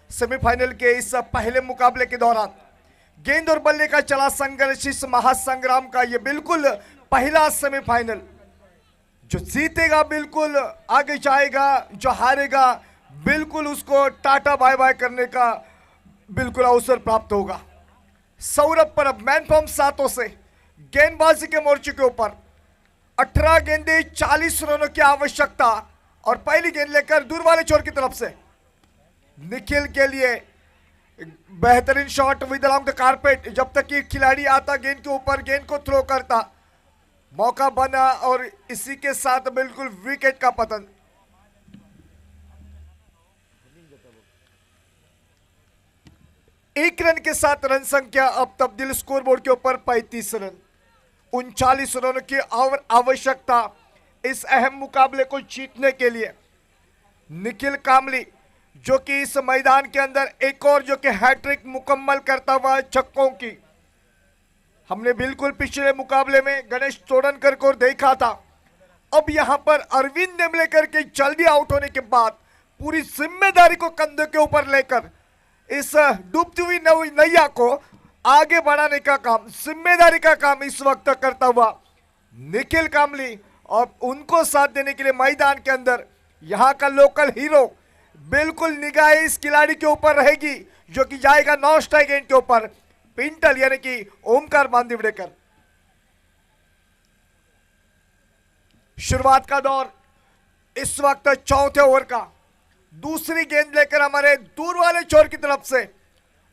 सेमीफाइनल के इस पहले मुकाबले के दौरान गेंद और बल्ले का चला संघर्ष इस महासंग्राम का ये बिल्कुल पहला सेमीफाइनल जो जीतेगा बिल्कुल आगे जाएगा जो हारेगा बिल्कुल उसको टाटा बाय बाय करने का बिल्कुल अवसर प्राप्त होगा। सौरभ परब मैन फ्रॉम सातों से गेंदबाजी के मोर्चे के ऊपर 18 गेंदे 40 रनों की आवश्यकता और पहली गेंद लेकर दूर वाले छोर की तरफ से निखिल के लिए बेहतरीन शॉट विद अलोंग द कारपेट, जब तक कि खिलाड़ी आता गेंद के ऊपर, गेंद को थ्रो करता, मौका बना और इसी के साथ बिल्कुल विकेट का पतन। एक रन के साथ रन संख्या अब तब्दील स्कोरबोर्ड के ऊपर 35 रन। 39 रनों की आवश्यकता इस अहम मुकाबले को जीतने के लिए। निखिल कामली जो कि इस मैदान के अंदर एक और जो कि हैट्रिक मुकम्मल करता हुआ छक्कों की, हमने बिल्कुल पिछले मुकाबले में गणेश चोडनकर को देखा था। अब यहां पर अरविंद नेमलेकर के जल्दी आउट होने के बाद पूरी जिम्मेदारी को कंधे के ऊपर लेकर इस डूबती हुई नैया को आगे बढ़ाने का काम, जिम्मेदारी का काम इस वक्त करता हुआ निखिल कामली, और उनको साथ देने के लिए मैदान के अंदर यहां का लोकल हीरो, बिल्कुल निगाह इस खिलाड़ी के ऊपर रहेगी जो कि जाएगा नॉन स्ट्राइक एंड के ऊपर, पिंटल यानी कि ओमकार बांदिवडेकर। शुरुआत का दौर इस वक्त चौथे ओवर का। दूसरी गेंद लेकर हमारे दूर वाले छोर की तरफ से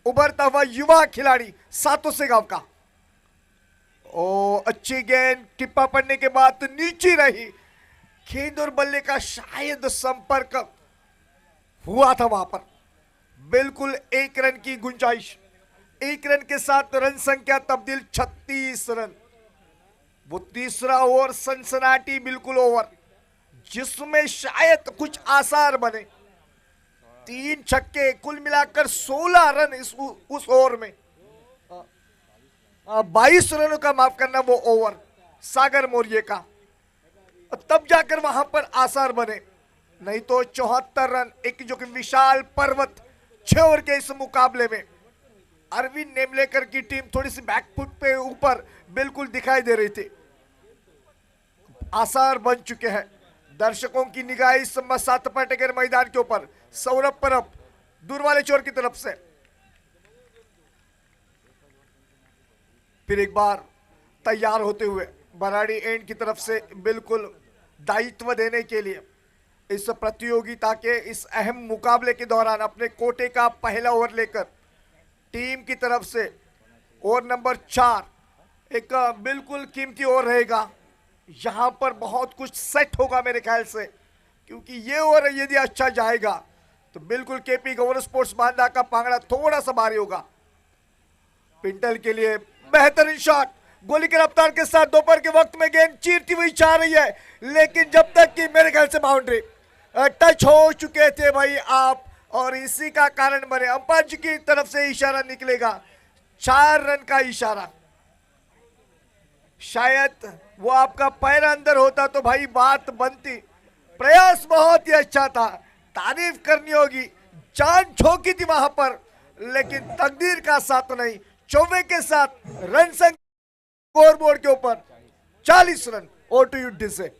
उभरता हुआ युवा खिलाड़ी सातों सेगांव का। ओ अच्छी गेंद, टिप्पा पड़ने के बाद तो नीचे रही गेंद और बल्ले का शायद संपर्क हुआ था वहां पर। बिल्कुल एक रन की गुंजाइश, एक रन के साथ रन संख्या तब्दील 36 रन। वो तीसरा ओवर सनसनाटी बिल्कुल ओवर जिसमें शायद कुछ आसार बने। 3 छक्के, कुल मिलाकर 16 रन उस ओवर में। 22 रनों का, माफ करना, वो ओवर सागर मौर्य का, तब जाकर वहां पर आसार बने। नहीं तो 74 रन, एक जो कि विशाल पर्वत 6 ओवर के इस मुकाबले में अरविंद नेमलेकर की टीम थोड़ी सी बैकफुट पे ऊपर बिल्कुल दिखाई दे रही थी। आसार बन चुके हैं। दर्शकों की निगाह इस सात पाटेकर मैदान के ऊपर। सौरभ परब दूर वाले चोर की तरफ से फिर एक बार तैयार होते हुए बराड़ी एंड की तरफ से बिल्कुल दायित्व देने के लिए इस प्रतियोगिता के इस अहम मुकाबले के दौरान अपने कोटे का पहला ओवर लेकर टीम की तरफ से ओवर नंबर 4, एक बिल्कुल कीमती ओवर रहेगा। यहां पर बहुत कुछ सेट होगा मेरे ख्याल से, क्योंकि ये ओवर यदि अच्छा जाएगा तो बिल्कुल केपी गवर्नर स्पोर्ट्स बांदा का पांगड़ा थोड़ा सा भारी होगा। पिंटल के लिए बेहतरीन शॉट, गोली की रफ्तार के साथ दोपहर के वक्त में गेंद चीरती हुई जा रही है, लेकिन जब तक कि मेरे ख्याल से बाउंड्री टच हो चुके थे भाई आप, और इसी का कारण बने अंपायर जी की तरफ से इशारा निकलेगा, 4 रन का इशारा। शायद वो आपका पैर अंदर होता तो भाई बात बनती। प्रयास बहुत ही अच्छा था, तारीफ करनी होगी, जान झोंकी थी वहां पर, लेकिन तकदीर का साथ नहीं। 24 के साथ रन संख्या स्कोरबोर्ड के ऊपर 40 रन। ओवर टू यू डिसे।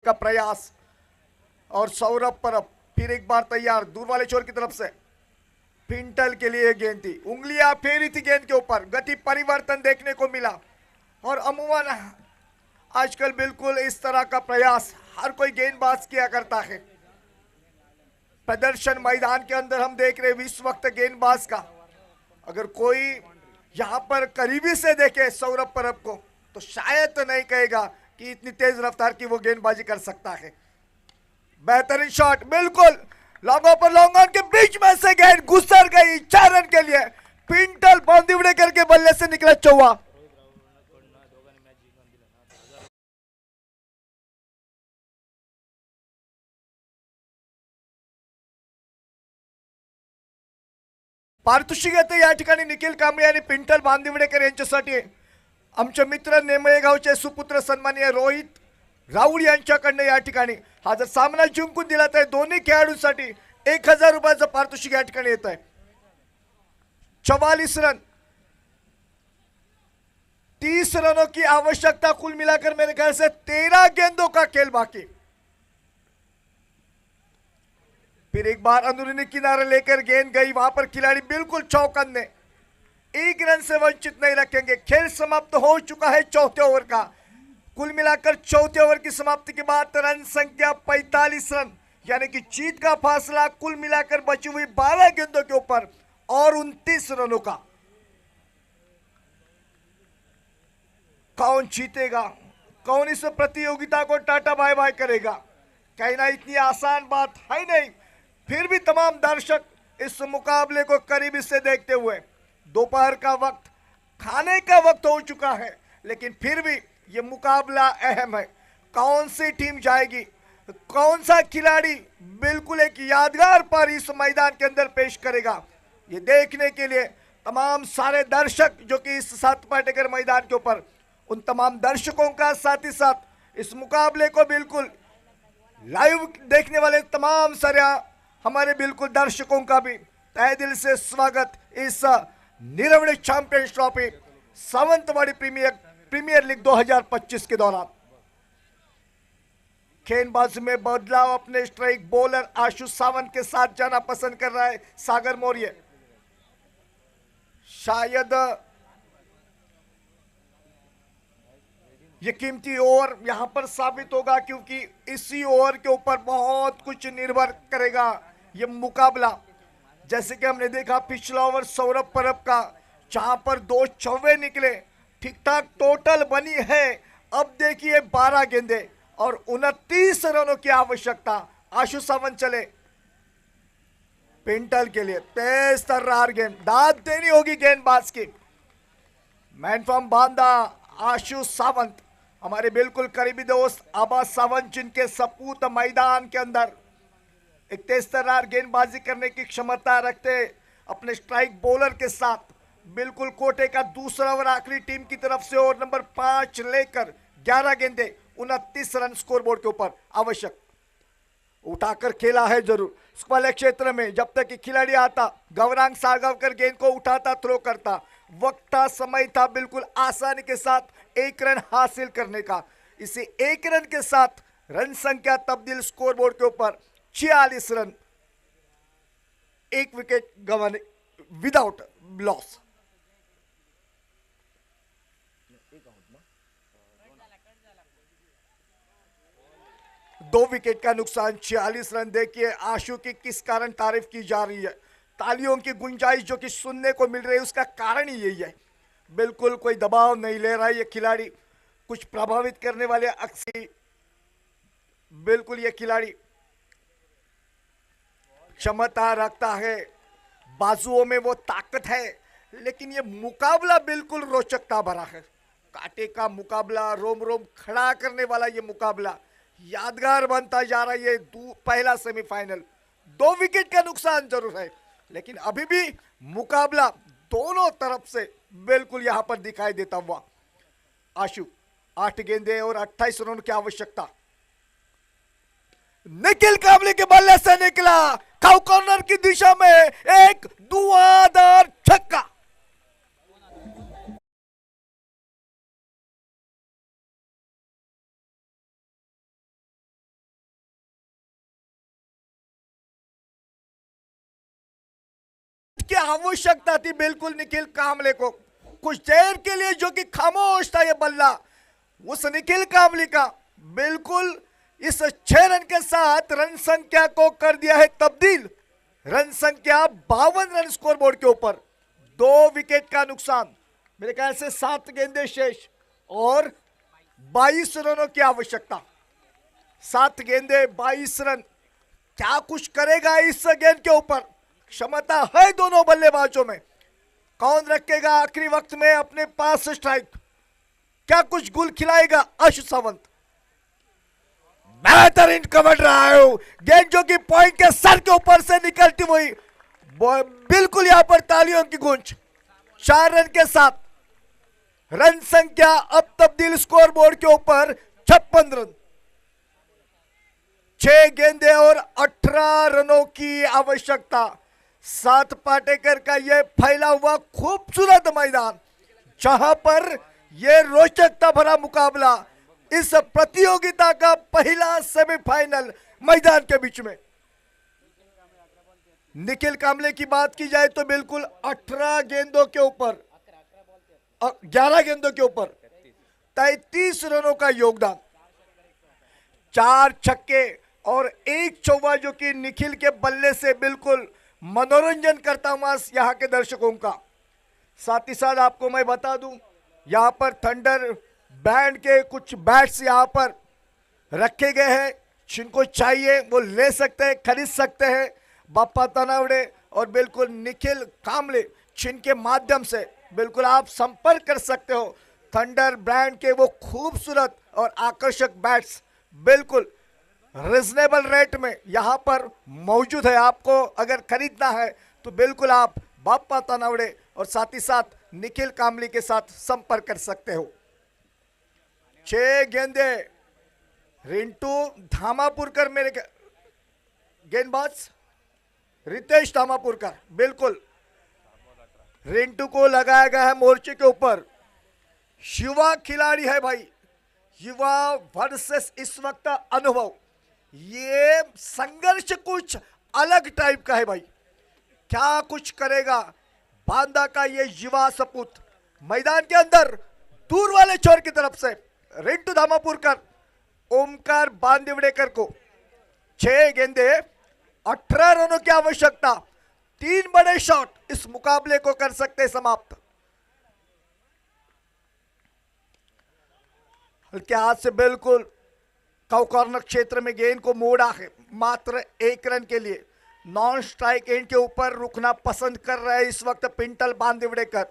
का प्रयास और सौरभ परब फिर एक बार तैयार दूर वाले छोर की तरफ से। पिंटल के लिए गेंद थी, उंगलियां फेरी थी गेंद के ऊपर, गति परिवर्तन देखने को मिला। और अमूमन आजकल बिल्कुल इस तरह का प्रयास हर कोई गेंदबाज किया करता है। प्रदर्शन मैदान के अंदर हम देख रहे हैं इस वक्त गेंदबाज का, अगर कोई यहां पर करीबी से देखे सौरभ परब को तो शायद तो नहीं कहेगा कि इतनी तेज रफ्तार की वो गेंदबाजी कर सकता है। बेहतरीन शॉट, बिल्कुल long per long on K beach में से गेंद गुजर गई 4 रन के लिए। पिंटल बांदिवडेकर के बल्ले से निकला चौवा। पारितोषिक या ठिकाणी निखिल कांबळे आणि पिंटल बांदिवडेकर यांच्यासाठी आमचे मित्र नेमळे गावचे सुपुत्र सन्माननीय रोहित राऊळ यांच्याकडनं या ठिकाणी हा जर सामना जिंकून दिला तर दोन्ही खेळाडूंसाठी 1000 रुपयाचं पारितोषिक या ठिकाणी येत आहे. 44 रन, 30 रनों की आवश्यकता. कुल मिलाकर मेरे ख्याल से 13 गेंदों का खेल बाकी. फिर एक बार अंदरूनी किनारे लेकर गेंद गई, वहां पर खिलाड़ी बिल्कुल चौकन्ने, 1 रन से वंचित नहीं रखेंगे. खेल समाप्त हो चुका है चौथे ओवर का. कुल मिलाकर चौथे ओवर की समाप्ति के बाद रन संख्या 45 रन, यानी कि जीत का फासला कुल मिलाकर बची हुई 12 गेंदों के ऊपर और 29 रनों का. कौन जीतेगा, कौन इस प्रतियोगिता को टाटा बाय बाय करेगा, कहना इतनी आसान बात है नहीं. फिर भी तमाम दर्शक इस मुकाबले को करीबी से देखते हुए, दोपहर का वक्त, खाने का वक्त हो चुका है, लेकिन फिर भी ये मुकाबला अहम है. कौन सी टीम जाएगी, कौन सा खिलाड़ी बिल्कुल एक यादगार पर इस मैदान के अंदर पेश करेगा, ये देखने के लिए तमाम सारे दर्शक जो कि इस सात पाटेकर मैदान के ऊपर, उन तमाम दर्शकों का, साथ ही साथ इस मुकाबले को बिल्कुल लाइव देखने वाले तमाम सारे हमारे बिल्कुल दर्शकों का भी तहे दिल से स्वागत इस Nirwade Champions Trophy Sawantwadi Premier League 2025 के दौरान. गेंदबाजी में बदलाव, अपने स्ट्राइक बॉलर आशु सावंत के साथ जाना पसंद कर रहा है सागर मौर्य. शायद ये कीमती ओवर यहां पर साबित होगा, क्योंकि इसी ओवर के ऊपर बहुत कुछ निर्भर करेगा ये मुकाबला. जैसे कि हमने देखा पिछला ओवर सौरभ परब का, जहां पर 2 चौवे निकले, ठीक ठाक टोटल बनी है. अब देखिए 12 गेंदे और 29 रनों की आवश्यकता. आशु सावंत चले पिंटल के लिए, तेज तर्रार गेंद, दाद देनी होगी गेंदबाज की. मैन फ्रॉम बांदा आशु सावंत, हमारे बिल्कुल करीबी दोस्त आबाद सावंत, जिनके सपूत मैदान के अंदर एक तेज तर्रार गेंदबाजी करने की क्षमता रखते, अपने स्ट्राइक बॉलर के साथ बिल्कुल कोटे का दूसरा ओवर आखिरी टीम की तरफ से ओवर नंबर 5 लेकर 11 गेंदे 29 रन स्कोरबोर्ड के ऊपर आवश्यक. उठाकर खेला है जरूर स्क्वायर क्षेत्र में, जब तक कि खिलाड़ी आता गौरांग सारगावकर गेंद को उठाता, थ्रो करता, वक्त था, समय था बिल्कुल आसानी के साथ 1 रन हासिल करने का. इसी 1 रन के साथ रन संख्या तब्दील स्कोरबोर्ड के ऊपर 46 रन, 1 विकेट गंवाने विदाउट लॉस. दो विकेट का नुकसान, 46 रन. देखिए आशु की किस कारण तारीफ की जा रही है, तालियों की गुंजाइश जो कि सुनने को मिल रही है, उसका कारण ही यही है. बिल्कुल कोई दबाव नहीं ले रहा है ये खिलाड़ी, कुछ प्रभावित करने वाले अक्सर बिल्कुल ये खिलाड़ी क्षमता रखता है, बाजुओं में वो ताकत है, लेकिन ये मुकाबला बिल्कुल रोचकता भरा है. कांटे का मुकाबला, रोम रोम खड़ा करने वाला ये मुकाबला यादगार बनता जा रहा है. ये पहला सेमीफाइनल, 2 विकेट का नुकसान जरूर है, लेकिन अभी भी मुकाबला दोनों तरफ से बिल्कुल यहां पर दिखाई देता हुआ. आशु 8 गेंदे और 28 रन की आवश्यकता. निखिल काबले के बल्ले से निकला, खाउ कॉर्नर की दिशा में एक धुआंधार छक्का. की आवश्यकता थी बिल्कुल निखिल कामले को, कुछ देर के लिए जो कि खामोश था ये बल्ला, उस निखिल कामले का बिल्कुल इस 6 रन के साथ रन संख्या को कर दिया है तब्दील. रन संख्या 52 रन स्कोरबोर्ड के ऊपर, 2 विकेट का नुकसान, मेरे ख्याल से 7 गेंदे शेष और 22 रनों की आवश्यकता. 7 गेंदे 22 रन, क्या कुछ करेगा इस गेंद के ऊपर, क्षमता है दोनों बल्लेबाजों में. कौन रखेगा आखिरी वक्त में अपने पास स्ट्राइक, क्या कुछ गुल खिलाएगा आशु सावंत. बेहतरीन कवर रहा है गेंद जो कि पॉइंट के सर के ऊपर से निकलती हुई, बिल्कुल यहां पर तालियों की गूंज. 4 रन के साथ रन संख्या अब तब्दील स्कोर बोर्ड के ऊपर 56 रन. 6 गेंदे और 18 रनों की आवश्यकता। सात पाटेकर का यह फैला हुआ खूबसूरत मैदान, जहां पर यह रोचकता भरा मुकाबला, इस प्रतियोगिता का पहला सेमीफाइनल मैदान के बीच में। निखिल कामले की बात की जाए तो बिल्कुल 18 गेंदों के ऊपर 11 गेंदों के ऊपर 33 रनों का योगदान, 4 छक्के और 1 चौका, जो कि निखिल के बल्ले से बिल्कुल मनोरंजन करता हुआ यहाँ के दर्शकों का। साथ ही साथ आपको मैं बता दूं, यहाँ पर थंडर बैंड के कुछ बैट्स यहाँ पर रखे गए हैं, जिनको चाहिए वो ले सकते हैं, खरीद सकते हैं। बाप्पा तनावड़े और बिल्कुल निखिल कामले, जिनके माध्यम से बिल्कुल आप संपर्क कर सकते हो। थंडर ब्रांड के वो खूबसूरत और आकर्षक बैट्स बिल्कुल रिजनेबल रेट में यहाँ पर मौजूद है। आपको अगर खरीदना है तो बिल्कुल आप बाप्पा तनावड़े और साथ ही साथ निखिल कामली के साथ संपर्क कर सकते हो। 6 गेंदे रिंटू धामापुरकर, मेरे गेंदबाज रितेश धामापुरकर, बिल्कुल रिंटू को लगाया गया है मोर्चे के ऊपर। युवा खिलाड़ी है भाई, युवा वर्सेस इस वक्त अनुभव, ये संघर्ष कुछ अलग टाइप का है भाई। क्या कुछ करेगा बांदा का ये युवा सपूत। मैदान के अंदर दूर वाले छोर की तरफ से रिंटू धामापुरकर ओमकार बांदिवड़ेकर को 6 गेंदे 18 रनों की आवश्यकता। 3 बड़े शॉट इस मुकाबले को कर सकते समाप्त। हल्के हाथ से बिल्कुल कॉर्नर क्षेत्र में गेंद को मोड़ा है, मात्र 1 रन के लिए। नॉन स्ट्राइक एंड के ऊपर रुकना पसंद कर रहे हैं इस वक्त पिंटल बांदिवड़ेकर।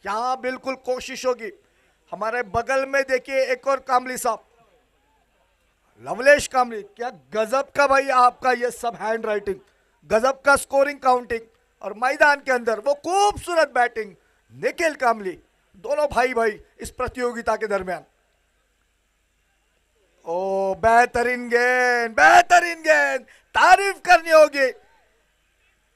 यहां बिल्कुल कोशिश होगी। हमारे बगल में देखिए एक और कामली साहब, लवलेश कामली, क्या गजब का भाई आपका ये सब हैंड राइटिंग, गजब का स्कोरिंग काउंटिंग, और मैदान के अंदर वो खूबसूरत बैटिंग। निखिल कामली, दोनों भाई भाई इस प्रतियोगिता के दरमियान। ओ बेहतरीन गेंद, बेहतरीन गेंद, तारीफ करनी होगी।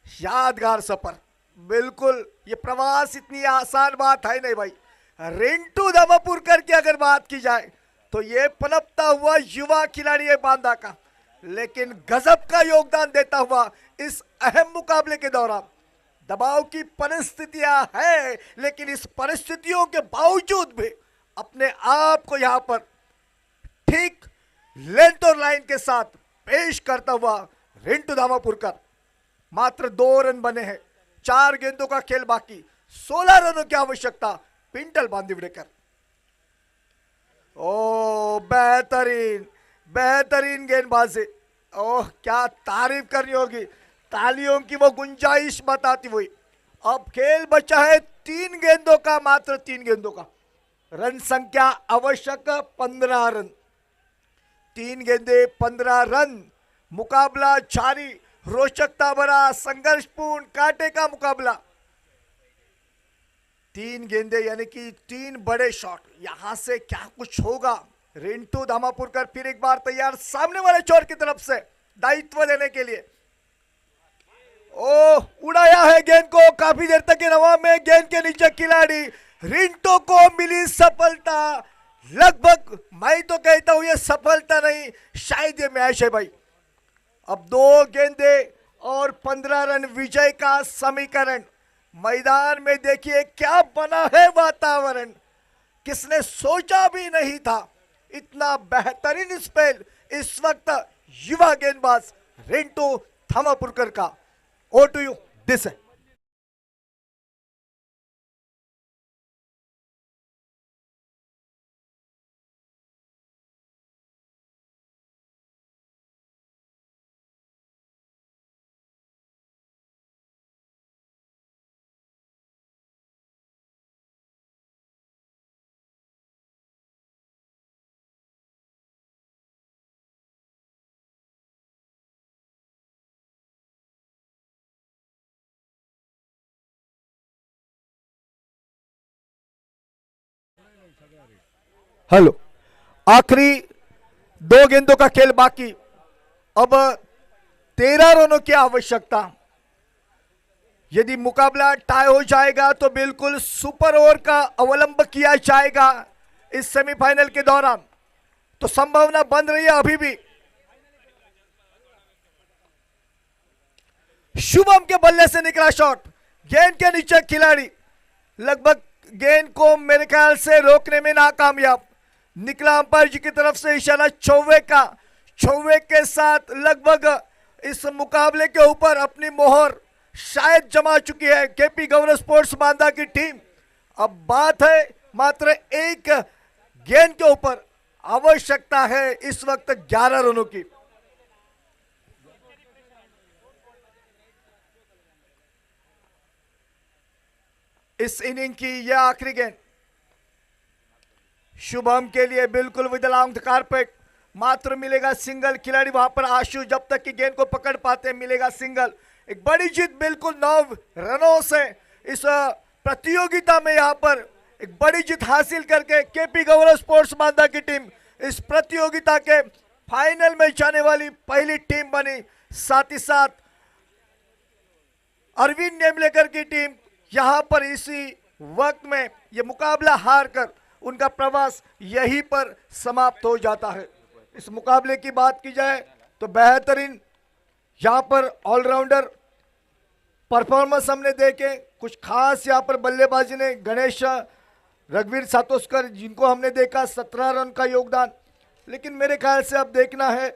यादगार सफर, बिल्कुल ये प्रवास इतनी आसान बात है नहीं भाई। रिंटू धामापुरकर की अगर बात की जाए तो ये पनपता हुआ युवा खिलाड़ी है बांदा का, लेकिन गजब का योगदान देता हुआ इस अहम मुकाबले के दौरान। दबाव की परिस्थितियां है, लेकिन इस परिस्थितियों के बावजूद भी अपने आप को यहां पर ठीक लेंथ और लाइन के साथ पेश करता हुआ रिंटू धामापुरकर। मात्र 2 रन बने हैं, 4 गेंदों का खेल बाकी, 16 रनों की आवश्यकता। पिंटल बांदिवड़ेकर, ओ बेहतरीन बेहतरीन गेंदबाजी। ओह क्या तारीफ करनी होगी, तालियों की वो गुंजाइश बताती हुई। अब खेल बचा है 3 गेंदों का, मात्र 3 गेंदों का। रन संख्या आवश्यक 15 रन, 3 गेंदे 15 रन। मुकाबला जारी, रोचकता भरा, संघर्षपूर्ण, कांटे का मुकाबला। 3 गेंदे यानी कि 3 बड़े शॉट, यहां से क्या कुछ होगा। रिंटू धामापुरकर फिर एक बार तैयार सामने वाले छोर की तरफ से दायित्व देने के लिए। ओ उड़ाया है गेंद को, काफी देर तक हवा में, गेंद के नीचे खिलाड़ी। रिंटू को मिली सफलता। लगभग मैं तो कहता हूं ये सफलता नहीं, शायद ये मैच है भाई। अब 2 गेंदे और 15 रन, विजय का समीकरण। मैदान में देखिए क्या बना है वातावरण, किसने सोचा भी नहीं था इतना बेहतरीन स्पेल इस वक्त युवा गेंदबाज रिंटू धामापुरकर का। ओ टू यू दिस है। हेलो, आखिरी 2 गेंदों का खेल बाकी। अब 13 रनों की आवश्यकता। यदि मुकाबला टाई हो जाएगा तो बिल्कुल सुपर ओवर का अवलंब किया जाएगा इस सेमीफाइनल के दौरान, तो संभावना बन रही है अभी भी। शुभम के बल्ले से निकला शॉट, गेंद के नीचे खिलाड़ी लगभग गेंद को मेरे ख्याल से रोकने में नाकामयाब। निकला अंपायर जी की तरफ से इशारा चौवे का। चौवे के साथ लगभग इस मुकाबले के ऊपर अपनी मोहर शायद जमा चुकी है केपी गौरव स्पोर्ट्स बांदा की टीम। अब बात है मात्र एक गेंद के ऊपर, आवश्यकता है इस वक्त 11 रनों की। इस इनिंग की यह आखिरी गेंद शुभम के लिए बिल्कुल विद लॉन्ग कारपेट, मात्र मिलेगा सिंगल। खिलाड़ी वहां पर आशु जब तक कि गेंद को पकड़ पाते मिलेगा सिंगल। एक बड़ी जीत बिल्कुल 9 रनों से इस प्रतियोगिता में यहां पर एक बड़ी जीत हासिल करके केपी गौरव स्पोर्ट्स बांदा की टीम इस प्रतियोगिता के फाइनल में जाने वाली पहली टीम बनी। साथ ही साथ अरविंद नेमलेकर की टीम यहां पर इसी वक्त में यह मुकाबला हार कर उनका प्रवास यहीं पर समाप्त हो जाता है। इस मुकाबले की बात की जाए तो बेहतरीन यहां पर ऑलराउंडर परफॉर्मेंस हमने देखे, कुछ खास यहां पर बल्लेबाजी ने गणेश रघुवीर सातोस्कर जिनको हमने देखा 17 रन का योगदान। लेकिन मेरे ख्याल से अब देखना है